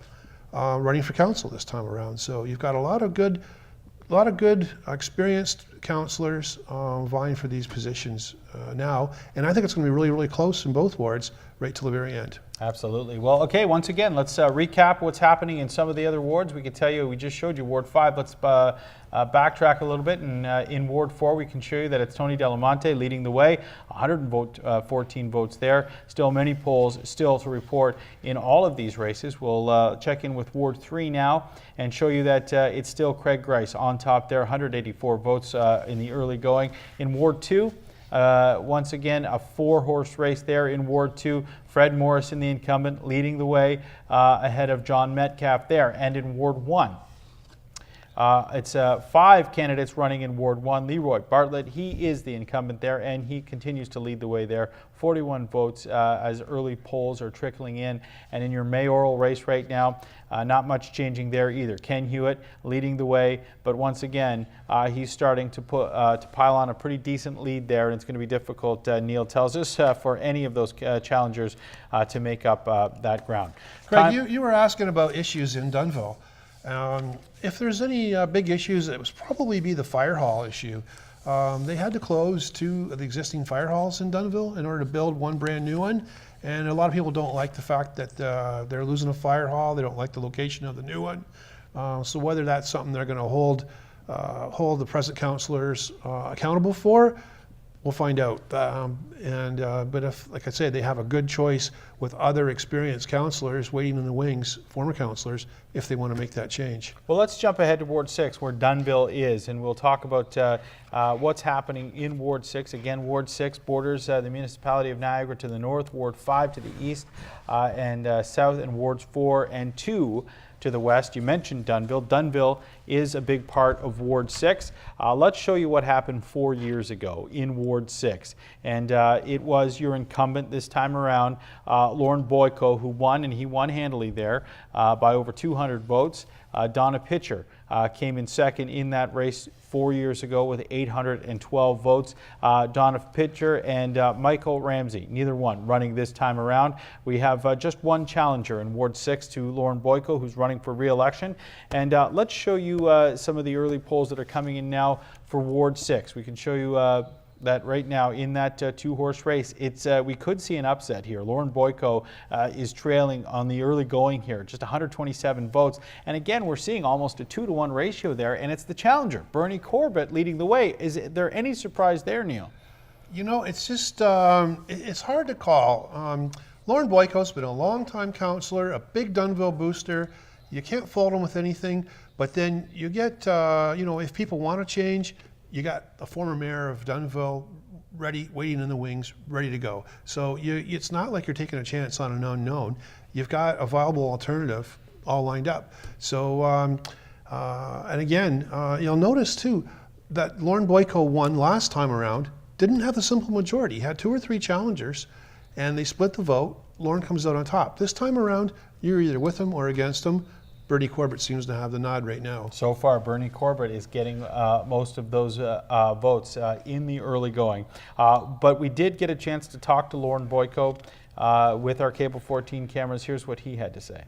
running for council this time around. So you've got a lot of good experienced councillors vying for these positions now, and I think it's going to be really, really close in both wards right till the very end. Absolutely. Well, okay, once again, let's recap what's happening in some of the other wards. We can tell you, we just showed you Ward 5. Let's backtrack a little bit, and in Ward 4, we can show you that it's Tony Delamonte leading the way, 114 votes there. Still many polls still to report in all of these races. We'll check in with Ward 3 now and show you that it's still Craig Grice on top there, 184 votes in the early going. In Ward 2, once again, a 4-horse race there in Ward 2. Fred Morrison, the incumbent, leading the way ahead of John Metcalf there. And in Ward 1, it's 5 candidates running in Ward 1. Leroy Bartlett, he is the incumbent there, and he continues to lead the way there. 41 votes as early polls are trickling in. And in your mayoral race right now, not much changing there either. Ken Hewitt leading the way, but once again, he's starting to pile on a pretty decent lead there, and it's going to be difficult, Neil tells us, for any of those challengers to make up that ground. Craig, you were asking about issues in Dunnville. If there's any big issues, it would probably be the fire hall issue. They had to close 2 of the existing fire halls in Dunnville in order to build one brand new one. And a lot of people don't like the fact that they're losing a fire hall. They don't like the location of the new one. So whether that's something they're going to hold the present councillors accountable for, we'll find out. But if, like I said, they have a good choice with other experienced councillors waiting in the wings, former councillors, if they want to make that change. Well, let's jump ahead to Ward 6, where Dunnville is, and we'll talk about what's happening in Ward 6. Again, Ward 6 borders the municipality of Niagara to the north, Ward 5 to the east and south, and Wards 4 and 2 to the west. You mentioned Dunnville. Dunnville is a big part of Ward 6. Let's show you what happened 4 years ago in Ward 6. And it was your incumbent this time around, Lauren Boyko, who won, and he won handily there by over 200 votes. Donna Pitcher came in second in that race 4 years ago with 812 votes. Donna Pitcher and Michael Ramsey, neither one running this time around. We have just one challenger in Ward 6 to Lauren Boyko, who's running for re-election. And let's show you some of the early polls that are coming in now for Ward 6. We can show you that right now in that 2-horse race, we could see an upset here. Lauren Boyko is trailing on the early going here, just 127 votes. And again, we're seeing almost a 2-to-1 ratio there, and it's the challenger, Bernie Corbett, leading the way. Is there any surprise there, Neil? It's just, it's hard to call. Lauren Boyko's been a long-time councillor, a big Dunnville booster. You can't fault him with anything, but then you get, if people want to change, you got a former mayor of Dunnville ready, waiting in the wings, ready to go. So it's not like you're taking a chance on an unknown. You've got a viable alternative all lined up. So, and again, you'll notice too that Lauren Boyko won last time around, didn't have the simple majority. He had 2 or 3 challengers, and they split the vote. Lauren comes out on top. This time around, you're either with him or against him. Bernie Corbett seems to have the nod right now. So far, Bernie Corbett is getting most of those votes in the early going. But we did get a chance to talk to Lauren Boyko with our Cable 14 cameras. Here's what he had to say.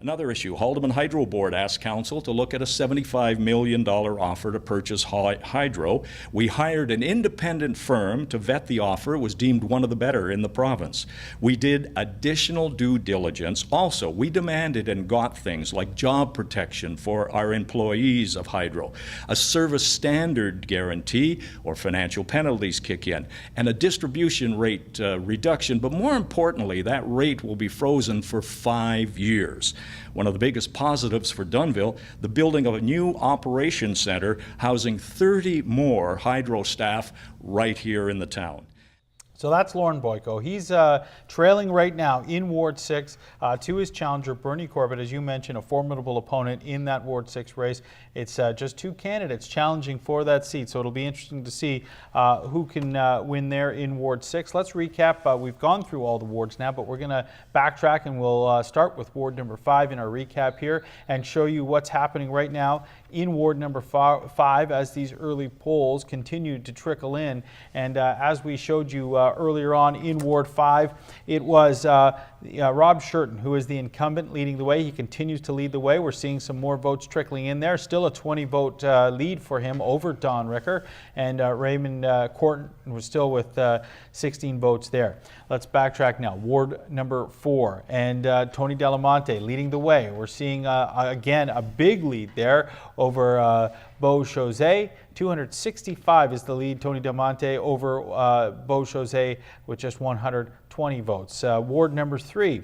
Another issue, Haldimand Hydro Board asked Council to look at a $75 million offer to purchase hydro. We hired an independent firm to vet the offer. It was deemed one of the better in the province. We did additional due diligence. Also, we demanded and got things like job protection for our employees of hydro, a service standard guarantee or financial penalties kick in, and a distribution rate reduction. But more importantly, that rate will be frozen for 5 years. One of the biggest positives for Dunnville, the building of a new operations center housing 30 more hydro staff right here in the town. So that's Lauren Boyko. He's trailing right now in Ward 6 to his challenger, Bernie Corbett, as you mentioned, a formidable opponent in that Ward 6 race. It's just two candidates challenging for that seat, so it'll be interesting to see who can win there in Ward 6. Let's recap. We've gone through all the wards now, but we're going to backtrack, and we'll start with Ward number 5 in our recap here and show you what's happening right now in Ward number 5 as these early polls continue to trickle in. And as we showed you earlier on in Ward 5, it was Rob Shurton who is the incumbent leading the way. He continues to lead the way. We're seeing some more votes trickling in there. Still a 20-vote lead for him over Don Ricker. And Raymond Corton was still with 16 votes there. Let's backtrack now. Ward number 4 and Tony Delamonte leading the way. We're seeing, again, a big lead there over Beau Chosé. 265 is the lead, Tony Delamonte over Beau Chosé with just 120 votes. Ward number 3,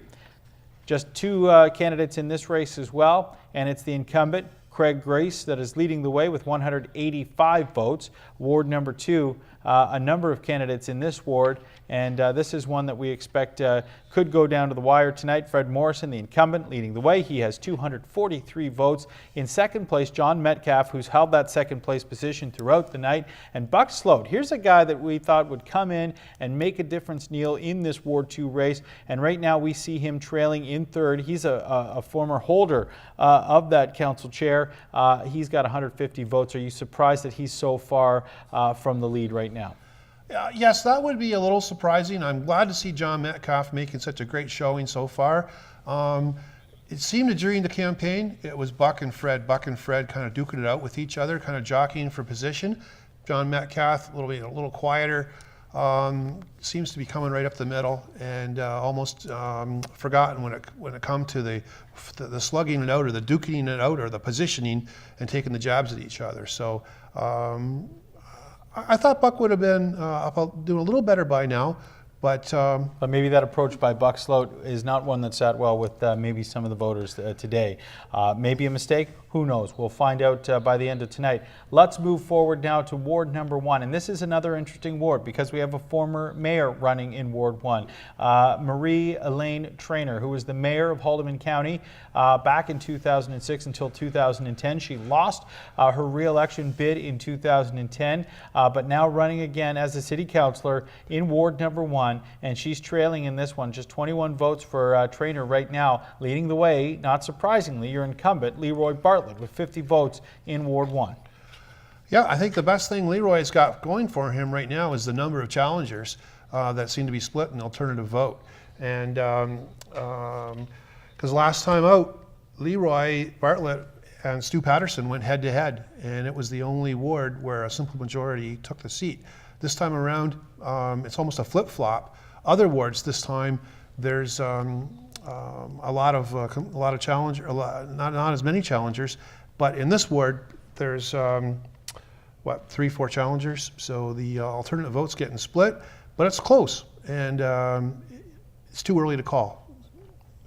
just two candidates in this race as well, and it's the incumbent, Craig Grace, that is leading the way with 185 votes. Ward number 2, a number of candidates in this ward, and this is one that we expect could go down to the wire tonight. Fred Morrison, the incumbent, leading the way. He has 243 votes. In second place, John Metcalf, who's held that second place position throughout the night. And Buck Sloat, here's a guy that we thought would come in and make a difference, Neil, in this Ward 2 race. And right now we see him trailing in third. He's a former holder of that council chair. He's got 150 votes. Are you surprised that he's so far from the lead right now? Yes, that would be a little surprising. I'm glad to see John Metcalf making such a great showing so far. It seemed that during the campaign, it was Buck and Fred kind of duking it out with each other, kind of jockeying for position. John Metcalf, a little quieter, seems to be coming right up the middle and almost forgotten when it comes to the slugging it out or the duking it out or the positioning and taking the jabs at each other. So I thought Buck would have been doing a little better by now, but maybe that approach by Buck Sloat is not one that sat well with maybe some of the voters today. Maybe a mistake? Who knows? We'll find out by the end of tonight. Let's move forward now to Ward number 1. And this is another interesting ward because we have a former mayor running in Ward 1. Marie-Elaine Traynor, who was the mayor of Haldimand County back in 2006 until 2010. She lost her re-election bid in 2010, but now running again as a city councillor in Ward number 1. And she's trailing in this one, just 21 votes for Traynor right now, leading the way, not surprisingly, your incumbent, Leroy Bartlett, with 50 votes in Ward 1. Yeah, I think the best thing Leroy's got going for him right now is the number of challengers that seem to be split an alternative vote. And because last time out, Leroy Bartlett and Stu Patterson went head to head, and it was the only ward where a simple majority took the seat. This time around, it's almost a flip-flop. Other wards this time, there's a lot of challengers, not as many challengers, but in this ward there's 3-4 challengers. So the alternative vote's getting split, but it's close, and it's too early to call.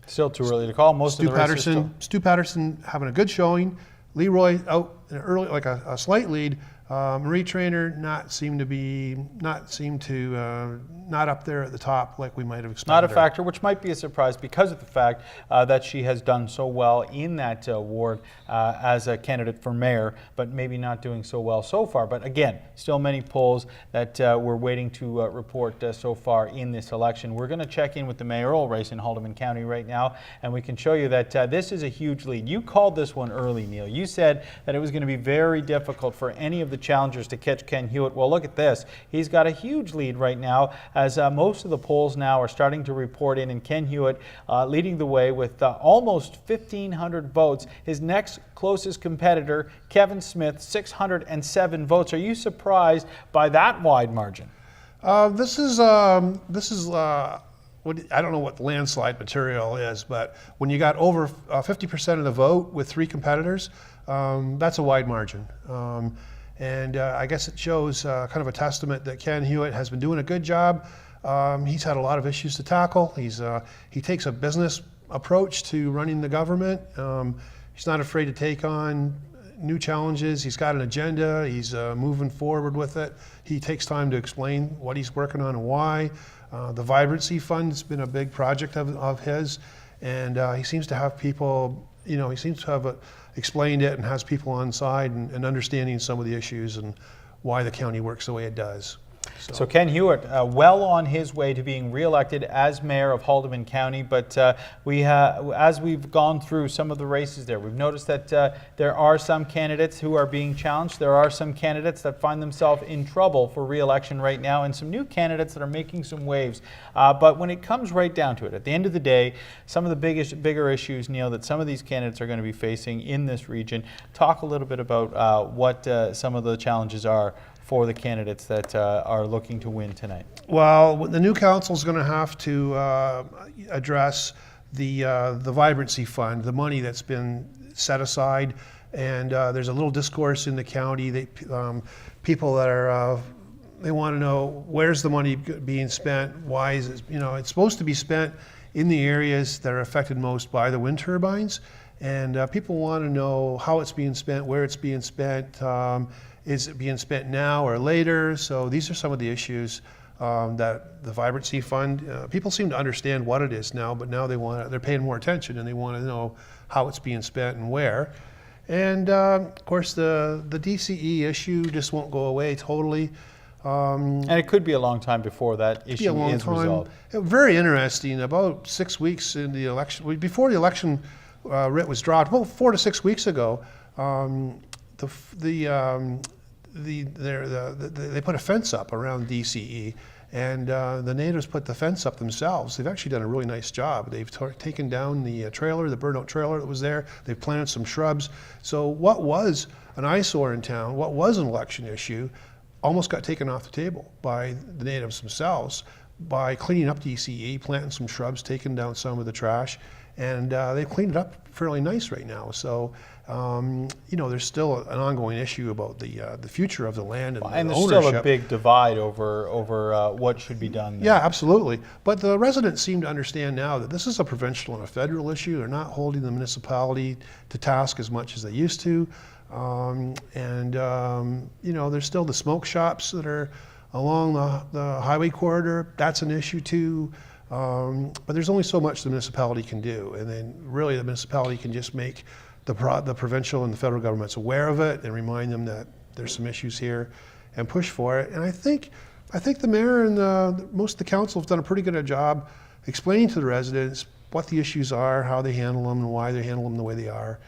Still too early to call. Most of the races Stu Patterson having a good showing. Leroy out in early, like a slight lead. Marie Traynor not up there at the top like we might have expected. Not a factor, which might be a surprise because of the fact that she has done so well in that ward as a candidate for mayor, but maybe not doing so well so far. But again, still many polls that we're waiting to report so far in this election. We're going to check in with the mayoral race in Haldimand County right now, and we can show you that this is a huge lead. You called this one early, Neil. You said that it was going to be very difficult for any of the challengers to catch Ken Hewitt. Well, look at this. He's got a huge lead right now as most of the polls now are starting to report in, and Ken Hewitt leading the way with almost 1,500 votes. His next closest competitor, Kevin Smith, 607 votes. Are you surprised by that wide margin? This is I don't know what the landslide material is, but when you got over 50% of the vote with 3 competitors, that's a wide margin. And I guess it shows kind of a testament that Ken Hewitt has been doing a good job. He's had a lot of issues to tackle. He takes a business approach to running the government. He's not afraid to take on new challenges. He's got an agenda. He's moving forward with it. He takes time to explain what he's working on and why. The Vibrancy Fund's been a big project of his, and he seems to have people, he seems to have explained it and has people on side and understanding some of the issues and why the county works the way it does. So Ken Hewitt, well on his way to being re-elected as mayor of Haldimand County, but as we've gone through some of the races there, we've noticed that there are some candidates who are being challenged. There are some candidates that find themselves in trouble for re-election right now, and some new candidates that are making some waves. But when it comes right down to it, at the end of the day, some of the bigger issues, Neil, that some of these candidates are going to be facing in this region. Talk a little bit about what some of the challenges are for the candidates that are looking to win tonight? Well, the new council is going to have to address the Vibrancy Fund, the money that's been set aside, and there's a little discourse in the county. People that are they want to know where's the money being spent, why is it, it's supposed to be spent in the areas that are affected most by the wind turbines, and people want to know how it's being spent, where it's being spent. Is it being spent now or later? So these are some of the issues that the Vibrancy Fund, people seem to understand what it is now, but now they're paying more attention and they want to know how it's being spent and where. And of course the DCE issue just won't go away totally. And it could be a long time before that issue is resolved. Very interesting. About 6 weeks in the election, before the election writ was dropped, about 4 to 6 weeks ago, they put a fence up around DCE, and the natives put the fence up themselves. They've actually done a really nice job. They've taken down the trailer, the burnout trailer that was there. They've planted some shrubs. So what was an eyesore in town, what was an election issue, almost got taken off the table by the natives themselves by cleaning up DCE, planting some shrubs, taking down some of the trash, and they've cleaned it up fairly nice right now. So there's still an ongoing issue about the future of the land and and the there's ownership. still a big divide over what should be done there. Yeah, absolutely. But the residents seem to understand now that this is a provincial and a federal issue. They're not holding the municipality to task as much as they used to. There's still the smoke shops that are along the highway corridor. That's an issue too. But there's only so much the municipality can do. And then really the municipality can just make the provincial and the federal governments aware of it and remind them that there's some issues here and push for it. And I think the mayor and most of the council have done a pretty good job explaining to the residents what the issues are, how they handle them, and why they handle them the way they are.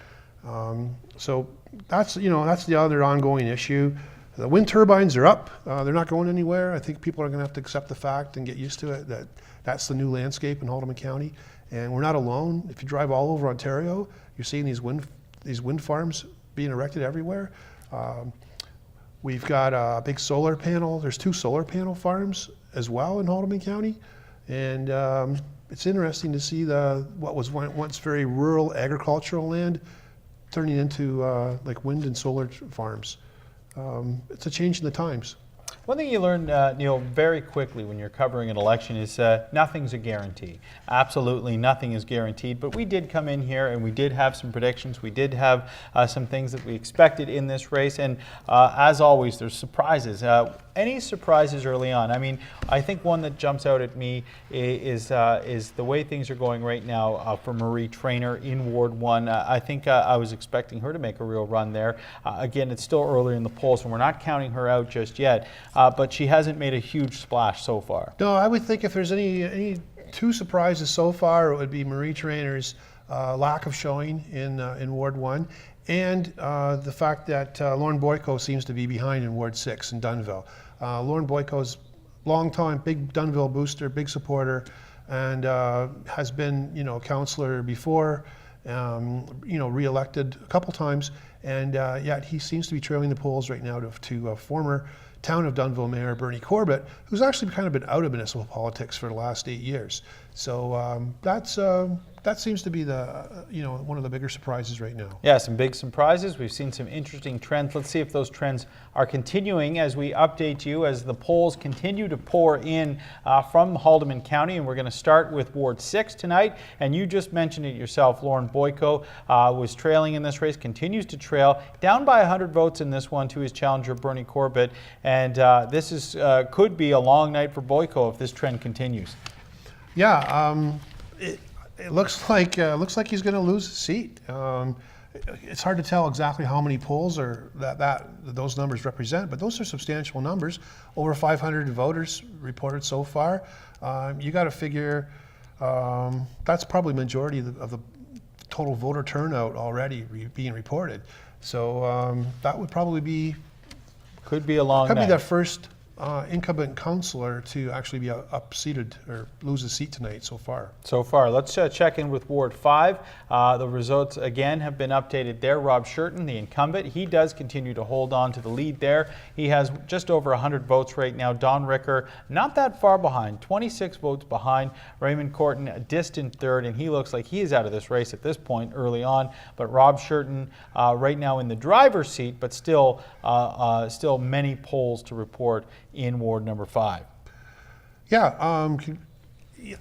So that's the other ongoing issue. The wind turbines are up. They're not going anywhere. I think people are going to have to accept the fact and get used to it that that's the new landscape in Haldimand County. And we're not alone. If you drive all over Ontario, you're seeing these wind farms being erected everywhere. We've got a big solar panel. There's 2 solar panel farms as well in Haldimand County. And it's interesting to see what was once very rural agricultural land turning into like wind and solar farms. It's a change in the times. One thing you learn, Neil, very quickly when you're covering an election is nothing's a guarantee. Absolutely nothing is guaranteed, but we did come in here and we did have some predictions. We did have some things that we expected in this race, and as always, there's surprises. Any surprises early on? I mean, I think one that jumps out at me is the way things are going right now for Marie Traynor in Ward 1. I think I was expecting her to make a real run there. Again, it's still early in the polls, and we're not counting her out just yet, but she hasn't made a huge splash so far. No, I would think if there's any 2 surprises so far, it would be Marie Traynor's lack of showing in Ward 1, and the fact that Lauren Boyko seems to be behind in Ward 6 in Dunnville. Lauren Boyko's long-time big Dunnville booster, big supporter, and has been councillor before, re-elected a couple times, and yet he seems to be trailing the polls right now to former Town of Dunnville Mayor Bernie Corbett, who's actually kind of been out of municipal politics for the last 8 years. So that seems to be one of the bigger surprises right now. Yeah, some big surprises. We've seen some interesting trends. Let's see if those trends are continuing as we update you as the polls continue to pour in from Haldimand County. And we're going to start with Ward 6 tonight. And you just mentioned it yourself. Lauren Boyko was trailing in this race, continues to trail. trail, down by 100 votes in this one to his challenger Bernie Corbett, and this is could be a long night for Boyko if this trend continues. Yeah, it looks like he's going to lose his seat. It's hard to tell exactly how many polls are those numbers represent, but those are substantial numbers. Over 500 voters reported so far. You got to figure that's probably majority of the total voter turnout already being reported. So that would probably be could be a long night. Could be the first incumbent councillor to actually be up-seated or lose a seat tonight so far. So far. Let's check in with Ward 5. The results again have been updated there. Rob Shurton, the incumbent, he does continue to hold on to the lead there. He has just over 100 votes right now. Don Ricker, not that far behind, 26 votes behind. Raymond Corton, a distant third, and he looks like he is out of this race at this point early on. But Rob Shurton right now in the driver's seat, but still many polls to report in Ward number 5. Yeah,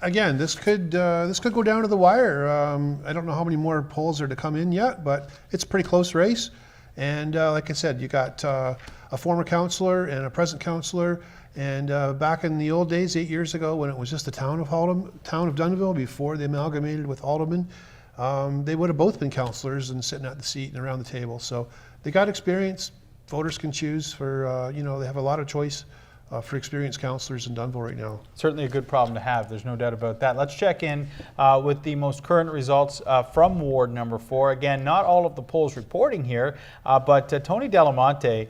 again, this could go down to the wire. I don't know how many more polls are to come in yet, but it's a pretty close race. And like I said, you got a former councillor and a present councillor. And back in the old days, 8 years ago, when it was just the town of Dunnville before they amalgamated with Haldimand, they would have both been councillors and sitting at the seat and around the table. So they got experience. Voters can choose for, they have a lot of choice for experienced councillors in Dunnville right now. Certainly a good problem to have. There's no doubt about that. Let's check in with the most current results from Ward number 4. Again, not all of the polls reporting here, but Tony Delamonte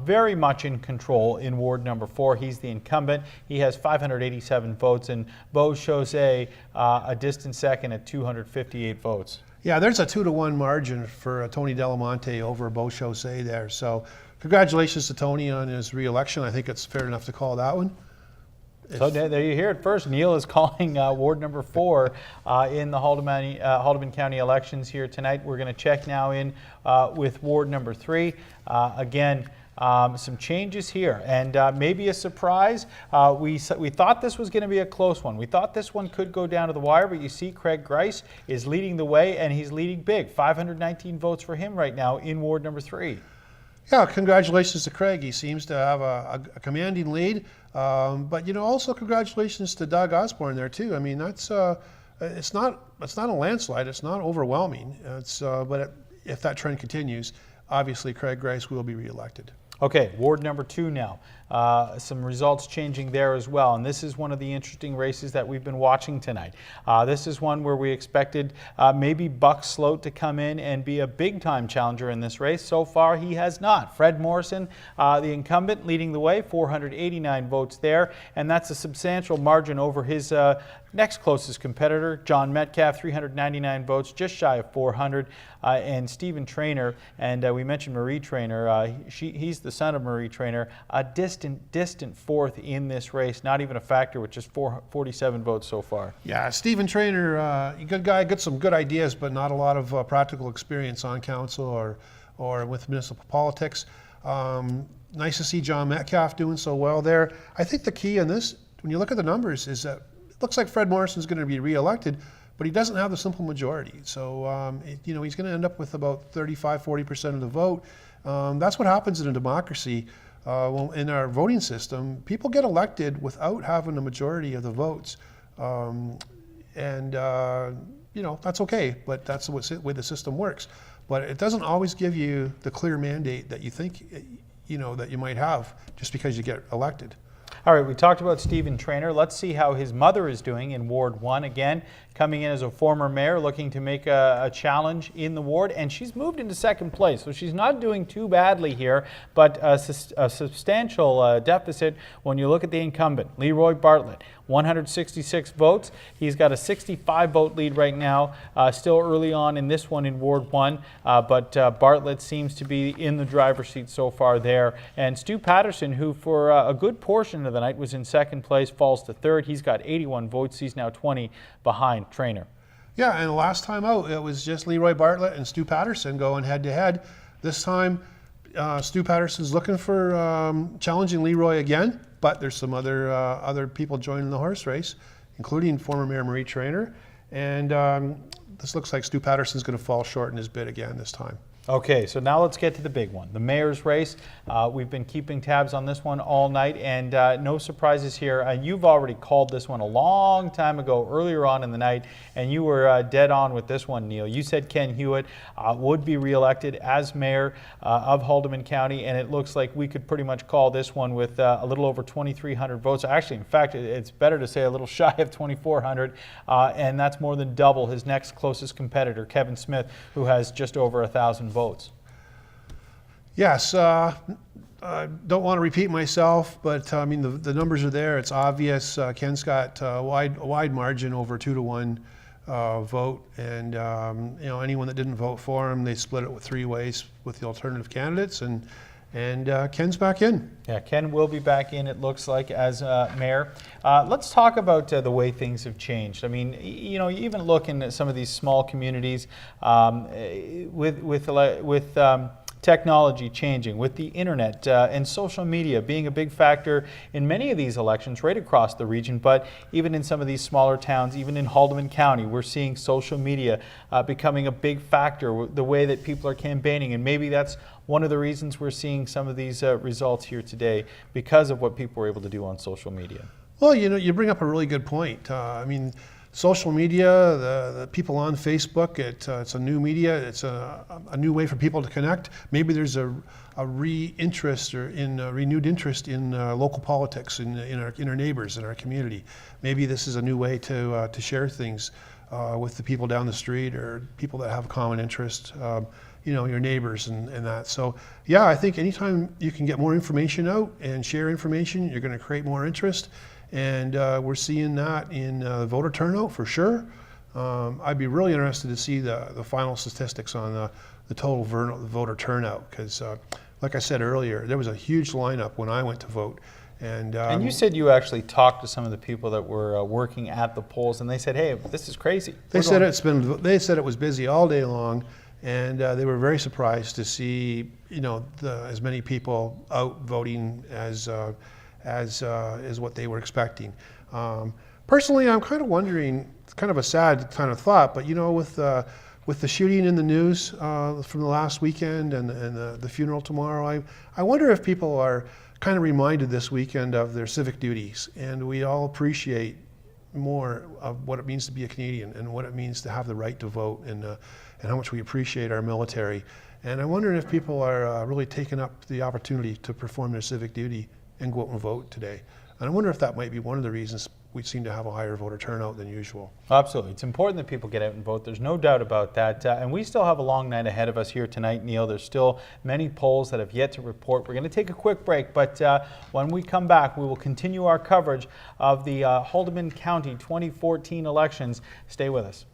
very much in control in Ward number 4. He's the incumbent. He has 587 votes, and Beau Chaussee a distant second at 258 votes. Yeah, there's a 2-to-1 margin for Tony Delamonte over Beau Chaussee there. So congratulations to Tony on his re-election. I think it's fair enough to call that one. So there you hear it first. Neil is calling Ward number 4 in the Haldimand County elections here tonight. We're going to check now in with Ward number 3. Again, some changes here, and maybe a surprise. We thought this was going to be a close one. We thought this one could go down to the wire, but you see Craig Grice is leading the way, and he's leading big. 519 votes for him right now in Ward number 3. Yeah, congratulations to Craig. He seems to have a commanding lead, but also congratulations to Doug Osborne there too. I mean, that's it's not a landslide. It's not overwhelming. But if that trend continues, obviously Craig Grice will be reelected. Okay, Ward number 2 now. Some results changing there as well, and this is one of the interesting races that we've been watching tonight. This is one where we expected maybe Buck Sloat to come in and be a big-time challenger in this race. So far, he has not. Fred Morrison, the incumbent, leading the way, 489 votes there, and that's a substantial margin over his next closest competitor, John Metcalf, 399 votes, just shy of 400, and Stephen Traynor, and we mentioned Marie Traynor, he's the son of Marie Traynor, a distant fourth in this race, not even a factor with just 47 votes so far. Yeah, Stephen Traynor, good guy, got some good ideas, but not a lot of practical experience on council or with municipal politics. Nice to see John Metcalf doing so well there. I think the key in this, when you look at the numbers, is that it looks like Fred Morrison's going to be re-elected, but he doesn't have the simple majority. So, he's going to end up with about 35–40% of the vote. That's what happens in a democracy. In our voting system, people get elected without having a majority of the votes. That's okay, but that's the way the system works. But it doesn't always give you the clear mandate that you think, that you might have just because you get elected. All right, we talked about Stephen Traynor. Let's see how his mother is doing in Ward 1. Again, coming in as a former mayor, looking to make a challenge in the ward, and she's moved into second place, so she's not doing too badly here, but a substantial deficit when you look at the incumbent, Leroy Bartlett. 166 votes. He's got a 65-vote lead right now, still early on in this one in Ward 1, but Bartlett seems to be in the driver's seat so far there. And Stu Patterson, who for a good portion of the night was in second place, falls to third. He's got 81 votes. He's now 20 behind Traynor. Yeah, and the last time out, it was just Leroy Bartlett and Stu Patterson going head-to-head. This time, Stu Patterson's looking for challenging Leroy again, but there's some other people joining the horse race, including former Mayor Marie Traynor, and this looks like Stu Patterson's going to fall short in his bid again this time. Okay, so now let's get to the big one, the mayor's race. We've been keeping tabs on this one all night, and no surprises here. You've already called this one a long time ago, earlier on in the night, and you were dead on with this one, Neil. You said Ken Hewitt would be reelected as mayor of Haldimand County, and it looks like we could pretty much call this one with a little over 2,300 votes. Actually, in fact, it's better to say a little shy of 2,400, and that's more than double his next closest competitor, Kevin Smith, who has just over 1,000 votes. Yes, I don't want to repeat myself, but I mean the numbers are there. It's obvious. Ken's got a wide margin, over 2-to-1 vote, and anyone that didn't vote for him, they split it with 3 ways with the alternative candidates, and Ken's back in. Yeah, Ken will be back in, it looks like, as mayor. Let's talk about the way things have changed. I mean, you even look in some of these small communities with technology changing, with the internet and social media being a big factor in many of these elections right across the region, but even in some of these smaller towns, even in Haldimand County, we're seeing social media becoming a big factor, the way that people are campaigning, and maybe that's one of the reasons we're seeing some of these results here today, because of what people were able to do on social media. Well, you bring up a really good point. I mean, social media, the people on Facebook, it's a new media. It's a new way for people to connect. Maybe there's a renewed interest in local politics in our neighbors, in our community. Maybe this is a new way to share things with the people down the street, or people that have common interest. Your neighbors and that. So yeah, I think anytime you can get more information out and share information, you're going to create more interest. And we're seeing that in voter turnout for sure. I'd be really interested to see the final statistics on the total voter turnout, because like I said earlier, there was a huge lineup when I went to vote. And you said you actually talked to some of the people that were working at the polls, and they said, "Hey, this is crazy." They said it was busy all day long, and they were very surprised to see as many people out voting as what they were expecting. Personally, I'm kind of wondering, it's kind of a sad kind of thought, but with the shooting in the news from the last weekend and the funeral tomorrow, I wonder if people are kind of reminded this weekend of their civic duties, and we all appreciate more of what it means to be a Canadian and what it means to have the right to vote, and how much we appreciate our military. And I'm wondering if people are really taking up the opportunity to perform their civic duty and go out and vote today. And I wonder if that might be one of the reasons we seem to have a higher voter turnout than usual. Absolutely. It's important that people get out and vote. There's no doubt about that. And we still have a long night ahead of us here tonight, Neil. There's still many polls that have yet to report. We're going to take a quick break, but when we come back, we will continue our coverage of the Haldimand County 2014 elections. Stay with us.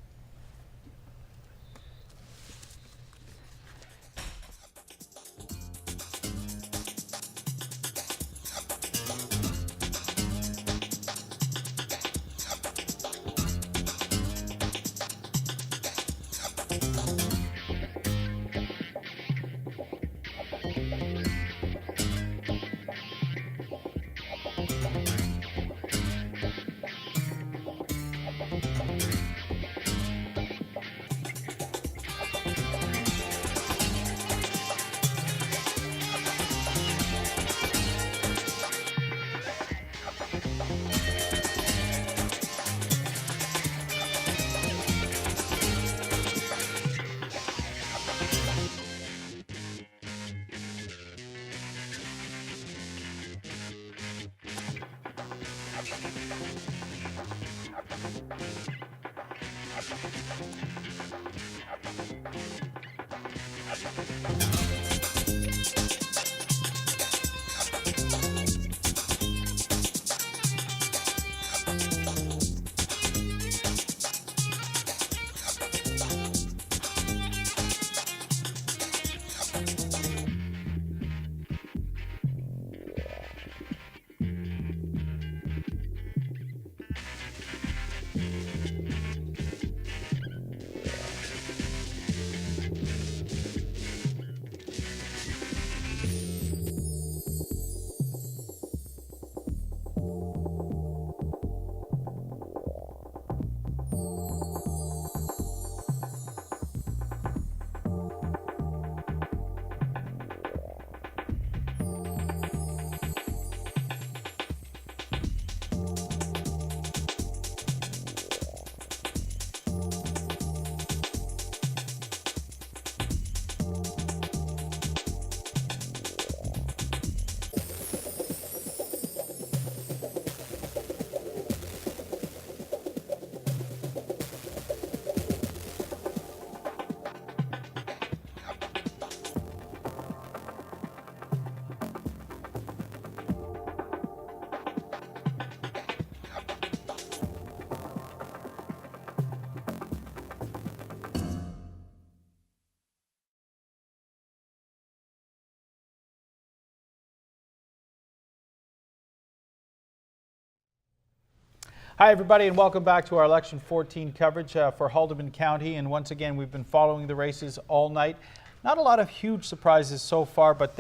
Hi, everybody, and welcome back to our Election 14 coverage for Haldimand County. And once again, we've been following the races all night. Not a lot of huge surprises so far, but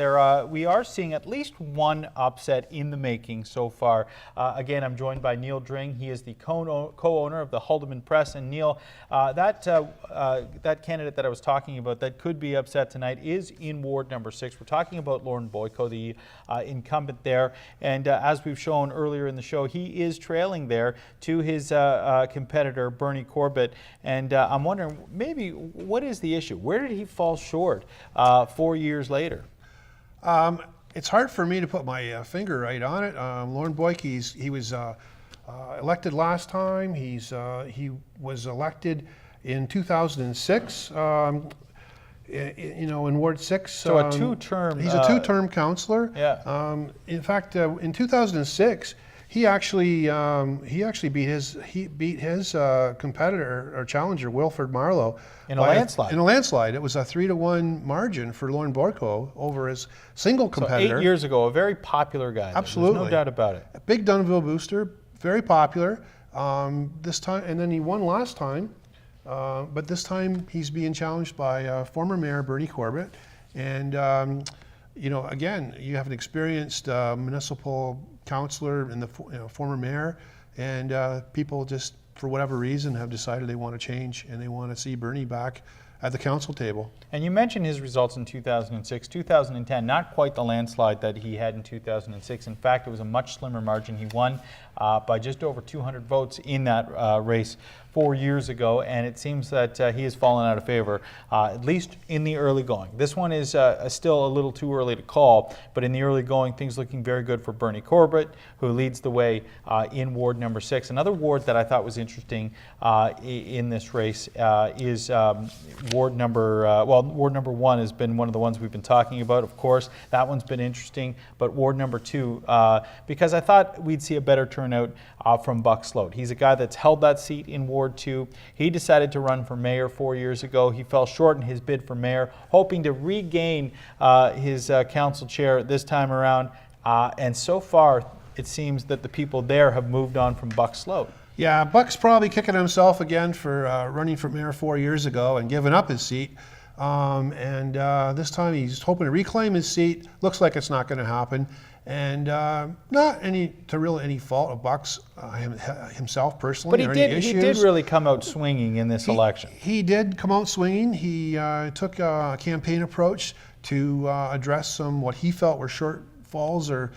we are seeing at least one upset in the making so far. Again, I'm joined by Neil Dring. He is the co-owner of the Haldimand Press. And Neil, that candidate that I was talking about that could be upset tonight is in Ward number 6. We're talking about Lauren Boyko, the incumbent there. And as we've shown earlier in the show, he is trailing there to his competitor, Bernie Corbett. And I'm wondering, maybe, what is the issue? Where did he fall short 4 years later? It's hard for me to put my finger right on it. Lauren Boyke, he was elected last time. He was elected in 2006. In Ward 6. So a two-term. He's a two-term councillor. Yeah. In fact, in 2006, he actually beat his competitor or challenger, Wilfred Marlowe, in a landslide. In a landslide. It was a 3-1 margin for Lauren Boyko over his single competitor. So 8 years ago, a very popular guy. Absolutely. There's no doubt about it. A big Dunnville booster, very popular. This time, and then he won last time. But this time he's being challenged by former Mayor Bernie Corbett. And, again, you have an experienced municipal councillor and the former mayor, and people just, for whatever reason, have decided they want to change and they want to see Bernie back at the council table. And you mentioned his results in 2006, 2010, not quite the landslide that he had in 2006. In fact, it was a much slimmer margin. He won by just over 200 votes in that race 4 years ago, and it seems that he has fallen out of favor, at least in the early going. This one is still a little too early to call, but in the early going, things looking very good for Bernie Corbett, who leads the way in Ward number 6. Another ward that I thought was interesting in this race is Ward number 1 has been one of the ones we've been talking about, of course. That one's been interesting, but Ward number 2, because I thought we'd see a better turnout from Buck Sloat. He's a guy that's held that seat in Ward 2. He decided to run for mayor 4 years ago. He fell short in his bid for mayor, hoping to regain his council chair this time around. And so far, it seems that the people there have moved on from Buck Sloat. Yeah, Buck's probably kicking himself again for running for mayor 4 years ago and giving up his seat. This time he's hoping to reclaim his seat. Looks like it's not going to happen. And not any fault of Buck's himself personally. But or any issues. He did really come out swinging in this election. He did come out swinging. He took a campaign approach to address some what he felt were shortfalls or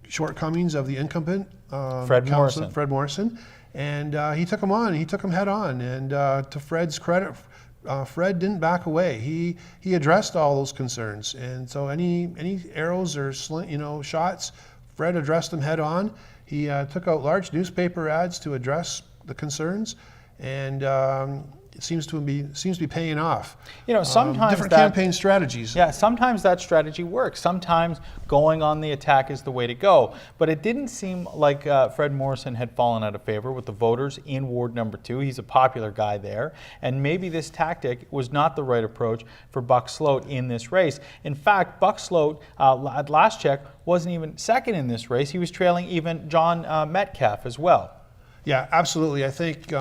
shortcomings of the incumbent Fred Morrison. And he took him on. He took him head on. And to Fred's credit, Fred didn't back away. He addressed all those concerns, and so any arrows or shots, Fred addressed them head on. He took out large newspaper ads to address the concerns, and it seems to be paying off. Sometimes different campaign strategies. Yeah, sometimes that strategy works. Sometimes going on the attack is the way to go. But it didn't seem like Fred Morrison had fallen out of favor with the voters in Ward number 2. He's a popular guy there, and maybe this tactic was not the right approach for Buck Sloat in this race. In fact, Buck Sloat, at last check, wasn't even second in this race. He was trailing even John Metcalf as well. Yeah, absolutely. I think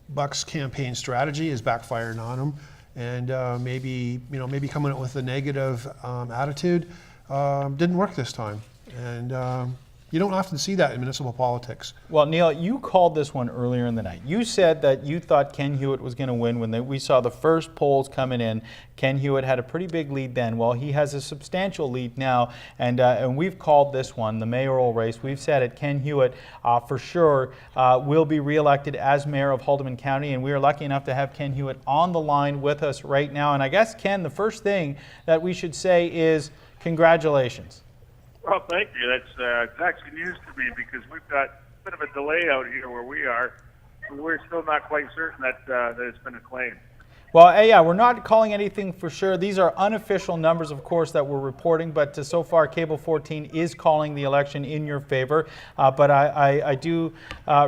Buck's campaign strategy is backfiring on him, and maybe coming up with a negative attitude didn't work this time. And you don't often see that in municipal politics. Well, Neil, you called this one earlier in the night. You said that you thought Ken Hewitt was going to win when we saw the first polls coming in. Ken Hewitt had a pretty big lead then. Well, he has a substantial lead now, and we've called this one the mayoral race. We've said it. Ken Hewitt, for sure, will be reelected as mayor of Haldimand County, and we are lucky enough to have Ken Hewitt on the line with us right now. And I guess, Ken, the first thing that we should say is congratulations. Well, thank you. That's good news to me because we've got a bit of a delay out here where we are. We're still not quite certain that it's been acclaimed. Well, yeah, we're not calling anything for sure. These are unofficial numbers, of course, that we're reporting, but so far Cable 14 is calling the election in your favor. But I do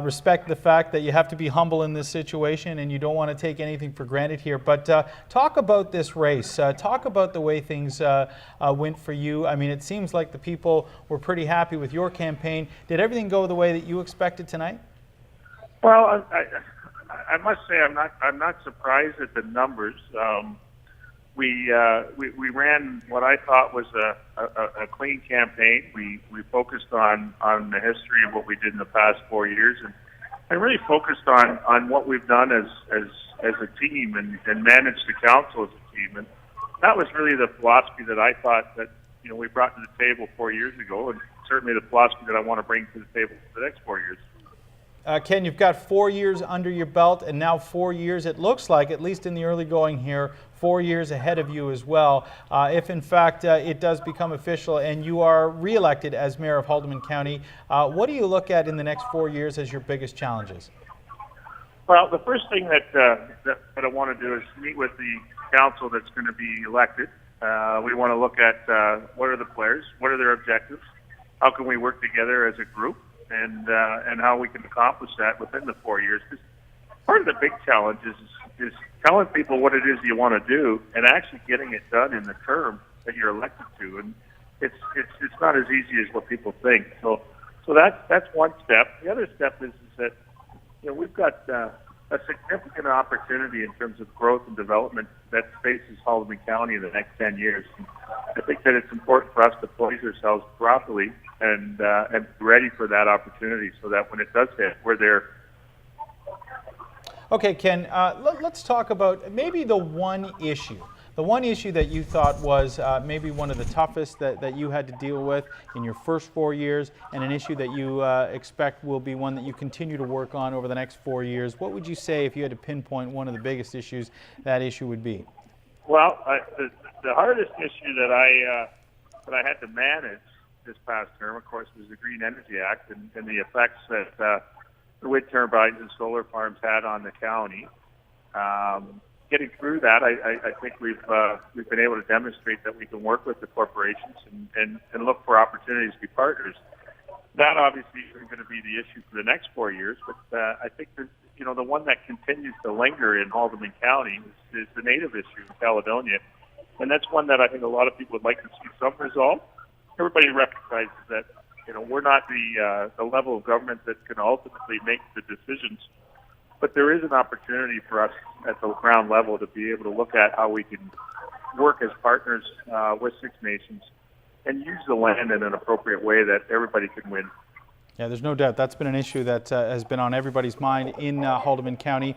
respect the fact that you have to be humble in this situation and you don't want to take anything for granted here. But talk about this race. Talk about the way things went for you. I mean, it seems like the people were pretty happy with your campaign. Did everything go the way that you expected tonight? Well, I must say I'm not surprised at the numbers. We ran what I thought was a clean campaign. We focused on the history of what we did in the past 4 years, and really focused on what we've done as a team and managed the council as a team. And that was really the philosophy that I thought that we brought to the table 4 years ago, and certainly the philosophy that I want to bring to the table for the next 4 years. Ken, you've got 4 years under your belt, and now 4 years, it looks like, at least in the early going here, 4 years ahead of you as well. If in fact it does become official and you are re-elected as mayor of Haldimand County, what do you look at in the next 4 years as your biggest challenges? Well, the first thing that I want to do is meet with the council that's going to be elected. We want to look at what are the players, what are their objectives, how can we work together as a group, and how we can accomplish that within the 4 years. 'Cause part of the big challenge is telling people what it is you want to do and actually getting it done in the term that you're elected to. And it's not as easy as what people think. So that's one step. The other step is that we've got a significant opportunity in terms of growth and development that faces Haldimand County in the next 10 years. And I think that it's important for us to poise ourselves properly and be ready for that opportunity so that when it does hit, we're there. Okay, Ken, let's talk about maybe the one issue that you thought was maybe one of the toughest that you had to deal with in your first 4 years, and an issue that you expect will be one that you continue to work on over the next 4 years. What would you say, if you had to pinpoint one of the biggest issues, that issue would be? Well, The hardest issue that I had to manage this past term, of course, was the Green Energy Act and the effects that the wind turbines and solar farms had on the county. Getting through that, I think we've been able to demonstrate that we can work with the corporations and look for opportunities to be partners. That obviously isn't going to be the issue for the next 4 years, but I think that the one that continues to linger in Haldimand County is the native issue in Caledonia, and that's one that I think a lot of people would like to see some resolve. Everybody recognizes that we're not the level of government that can ultimately make the decisions. But there is an opportunity for us at the ground level to be able to look at how we can work as partners with Six Nations and use the land in an appropriate way that everybody can win. Yeah, there's no doubt that's been an issue that has been on everybody's mind in Haldimand County.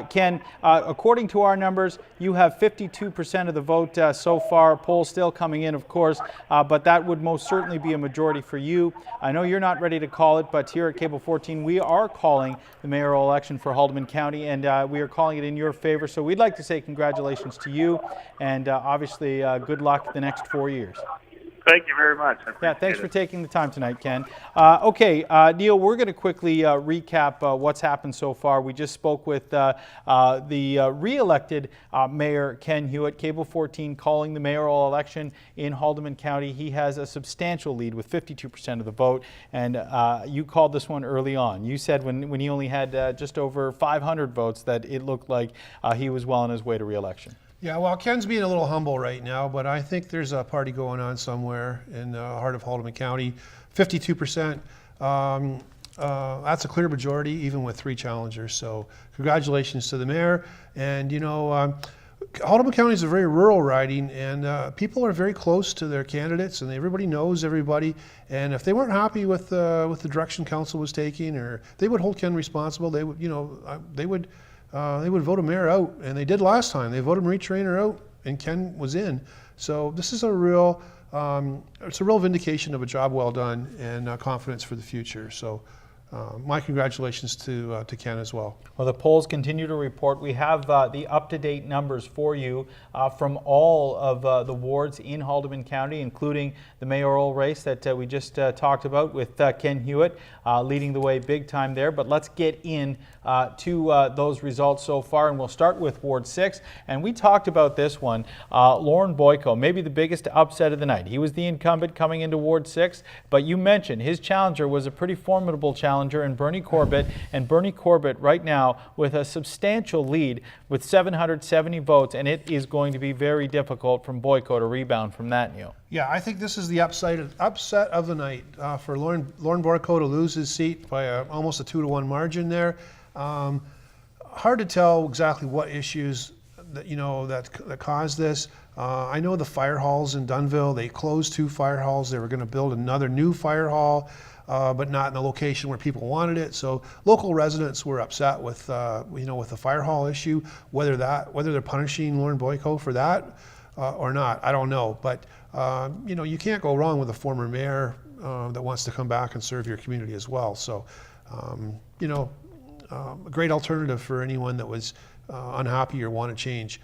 Ken, according to our numbers, you have 52% of the vote so far. Polls still coming in, of course, but that would most certainly be a majority for you. I know you're not ready to call it, but here at Cable 14, we are calling the mayoral election for Haldimand County, and we are calling it in your favor. So we'd like to say congratulations to you, and obviously good luck the next 4 years. Thank you very much. Yeah, thanks for taking the time tonight, Ken. Okay, Neil, we're going to quickly recap what's happened so far. We just spoke with the re-elected Mayor Ken Hewitt, Cable 14, calling the mayoral election in Haldimand County. He has a substantial lead with 52% of the vote, and you called this one early on. You said when he only had just over 500 votes that it looked like he was well on his way to re-election. Yeah, well, Ken's being a little humble right now, but I think there's a party going on somewhere in the heart of Haldimand County. 52%, that's a clear majority, even with 3 challengers. So congratulations to the mayor. And, Haldimand County is a very rural riding, and people are very close to their candidates, and everybody knows everybody. And if they weren't happy with the direction council was taking, or they would hold Ken responsible, they would, they would vote a mayor out, and they did last time. They voted Marie Traynor out, and Ken was in. So this is a real, it's a real vindication of a job well done and confidence for the future. So my congratulations to Ken as well. Well, the polls continue to report. We have the up-to-date numbers for you from all of the wards in Haldimand County, including the mayoral race that we just talked about with Ken Hewitt leading the way big time there. But let's get in to those results so far, and we'll start with Ward 6. And we talked about this one, Lauren Boyko, maybe the biggest upset of the night. He was the incumbent coming into Ward 6, but you mentioned his challenger was a pretty formidable challenger in Bernie Corbett, and Bernie Corbett right now with a substantial lead with 770 votes, and it is going to be very difficult from Boyko to rebound from that, Neil. Yeah, I think this is the upset of the night for Lauren Boyko to lose his seat by almost a 2-to-1 margin there. Hard to tell exactly what issues that caused this. I know the fire halls in Dunnville, they closed 2 fire halls. They were going to build another new fire hall, but not in the location where people wanted it. So local residents were upset with with the fire hall issue. Whether they're punishing Lauren Boyko for that or not, I don't know. But you can't go wrong with a former mayor that wants to come back and serve your community as well. So a great alternative for anyone that was unhappy or want to change.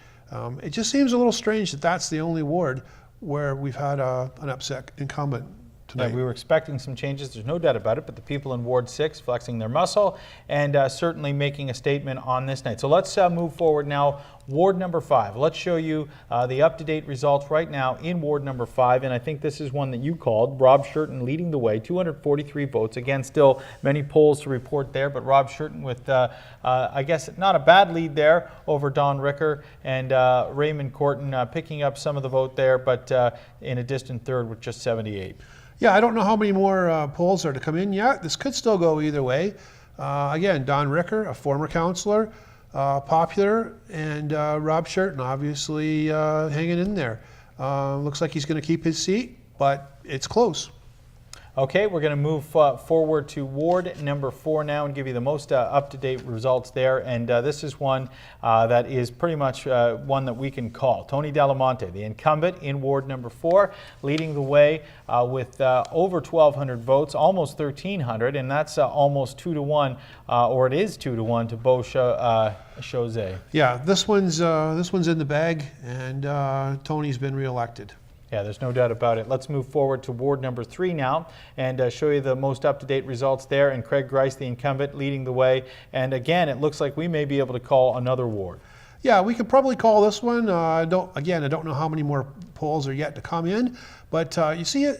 It just seems a little strange that that's the only ward where we've had an upset incumbent tonight. Yeah, we were expecting some changes, there's no doubt about it, but the people in Ward 6 flexing their muscle and certainly making a statement on this night. So let's move forward now. Ward number 5. Let's show you the up-to-date results right now in Ward number 5, and I think this is one that you called. Rob Shurton leading the way, 243 votes. Again, still many polls to report there, but Rob Shurton with, I guess, not a bad lead there over Don Ricker, and Raymond Corton picking up some of the vote there, but in a distant third with just 78. Yeah, I don't know how many more polls are to come in yet. This could still go either way. Again, Don Ricker, a former councillor, popular, and Rob Shurton obviously hanging in there. Looks like he's going to keep his seat, but it's close. Okay, we're going to move forward to Ward number 4 now and give you the most up-to-date results there. And this is one that is pretty much one that we can call. Tony Delamonte, the incumbent in Ward number 4, leading the way with over 1,200 votes, almost 1,300, and that's almost 2-1, or it is 2-1 to Beau Chauze. Yeah, this one's in the bag, and Tony's been reelected. Yeah, there's no doubt about it. Let's move forward to Ward number 3 now and show you the most up-to-date results there. And Craig Grice, the incumbent, leading the way. And again, it looks like we may be able to call another ward. Yeah, we could probably call this one. I don't know how many more polls are yet to come in, but you see,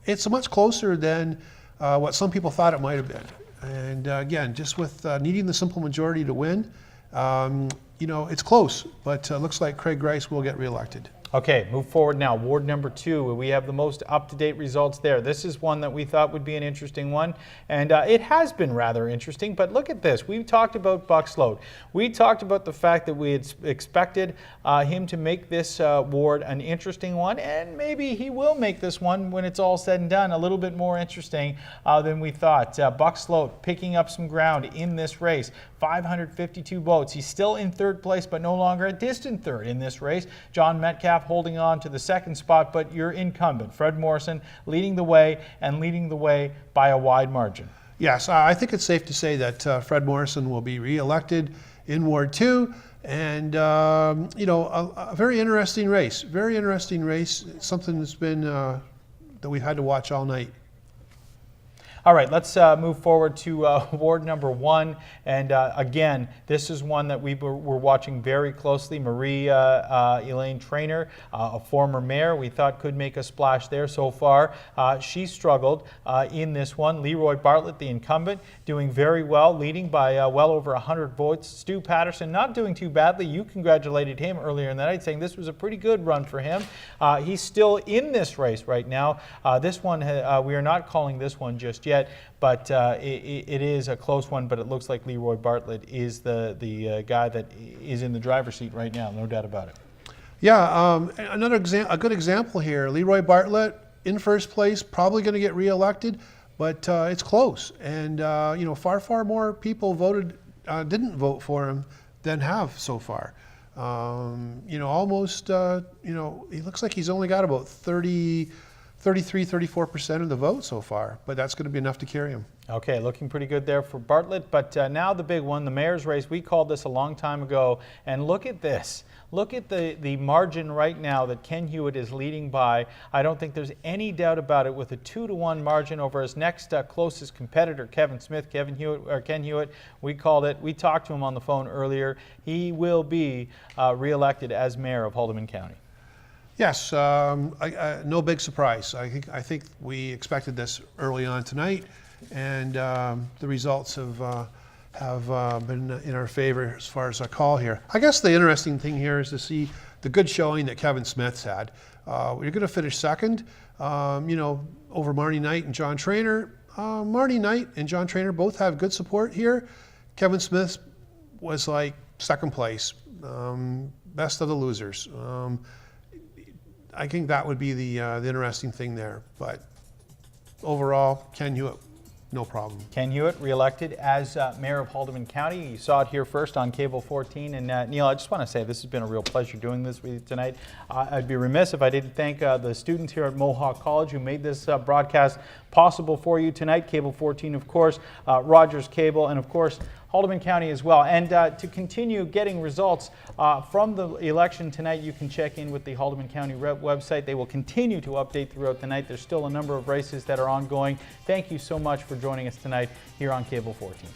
it's much closer than what some people thought it might have been. And again, just with needing the simple majority to win, it's close, but looks like Craig Grice will get reelected. Okay, move forward now. Ward number 2, we have the most up-to-date results there. This is one that we thought would be an interesting one, and it has been rather interesting, but look at this. We talked about Buck Sloat. We talked about the fact that we had expected him to make this ward an interesting one, and maybe he will make this one, when it's all said and done, a little bit more interesting than we thought. Buck Sloat picking up some ground in this race. 552 votes. He's still in 3rd place, but no longer a distant 3rd in this race. John Metcalf holding on to the 2nd spot, but your incumbent, Fred Morrison, leading the way, and leading the way by a wide margin. Yes, I think it's safe to say that Fred Morrison will be re-elected in Ward 2, and a very interesting race. Very interesting race. It's something that's been that we've had to watch all night. All right, let's move forward to Ward number 1. And again, this is one that we're watching very closely. Marie Elaine Traynor, a former mayor, we thought could make a splash there so far. She struggled in this one. Leroy Bartlett, the incumbent, doing very well, leading by well over 100 votes. Stu Patterson not doing too badly. You congratulated him earlier in the night, saying this was a pretty good run for him. He's still in this race right now. This one, we are not calling this one just yet. But it is a close one, but it looks like Leroy Bartlett is the guy that is in the driver's seat right now, no doubt about it. Yeah, a good example here. Leroy Bartlett in 1st place, probably going to get reelected, but it's close. And far more people didn't vote for him than have so far. Almost, he looks like he's only got about 34% of the vote so far, but that's going to be enough to carry him. Okay, looking pretty good there for Bartlett, but now the big one, the mayor's race. We called this a long time ago, and look at this. Look at the margin right now that Ken Hewitt is leading by. I don't think there's any doubt about it, with a 2-1 margin over his next closest competitor, Kevin Smith. Ken Hewitt, we called it. We talked to him on the phone earlier. He will be reelected as mayor of Haldimand County. Yes, no big surprise. I think we expected this early on tonight, and the results have been in our favor as far as a call here. I guess the interesting thing here is to see the good showing that Kevin Smith's had. You're going to finish 2nd, over Marnie Knight and John Traynor. Marnie Knight and John Traynor both have good support here. Kevin Smith was like second place, best of the losers. I think that would be the interesting thing there. But overall, Ken Hewitt, no problem. Ken Hewitt, reelected as mayor of Haldimand County. You saw it here first on Cable 14. And Neil, I just want to say this has been a real pleasure doing this with you tonight. I'd be remiss if I didn't thank the students here at Mohawk College who made this broadcast possible for you tonight. Cable 14, of course, Rogers Cable, and of course, Haldimand County as well. And to continue getting results from the election tonight, you can check in with the Haldimand County website. They will continue to update throughout the night. There's still a number of races that are ongoing. Thank you so much for joining us tonight here on Cable 14.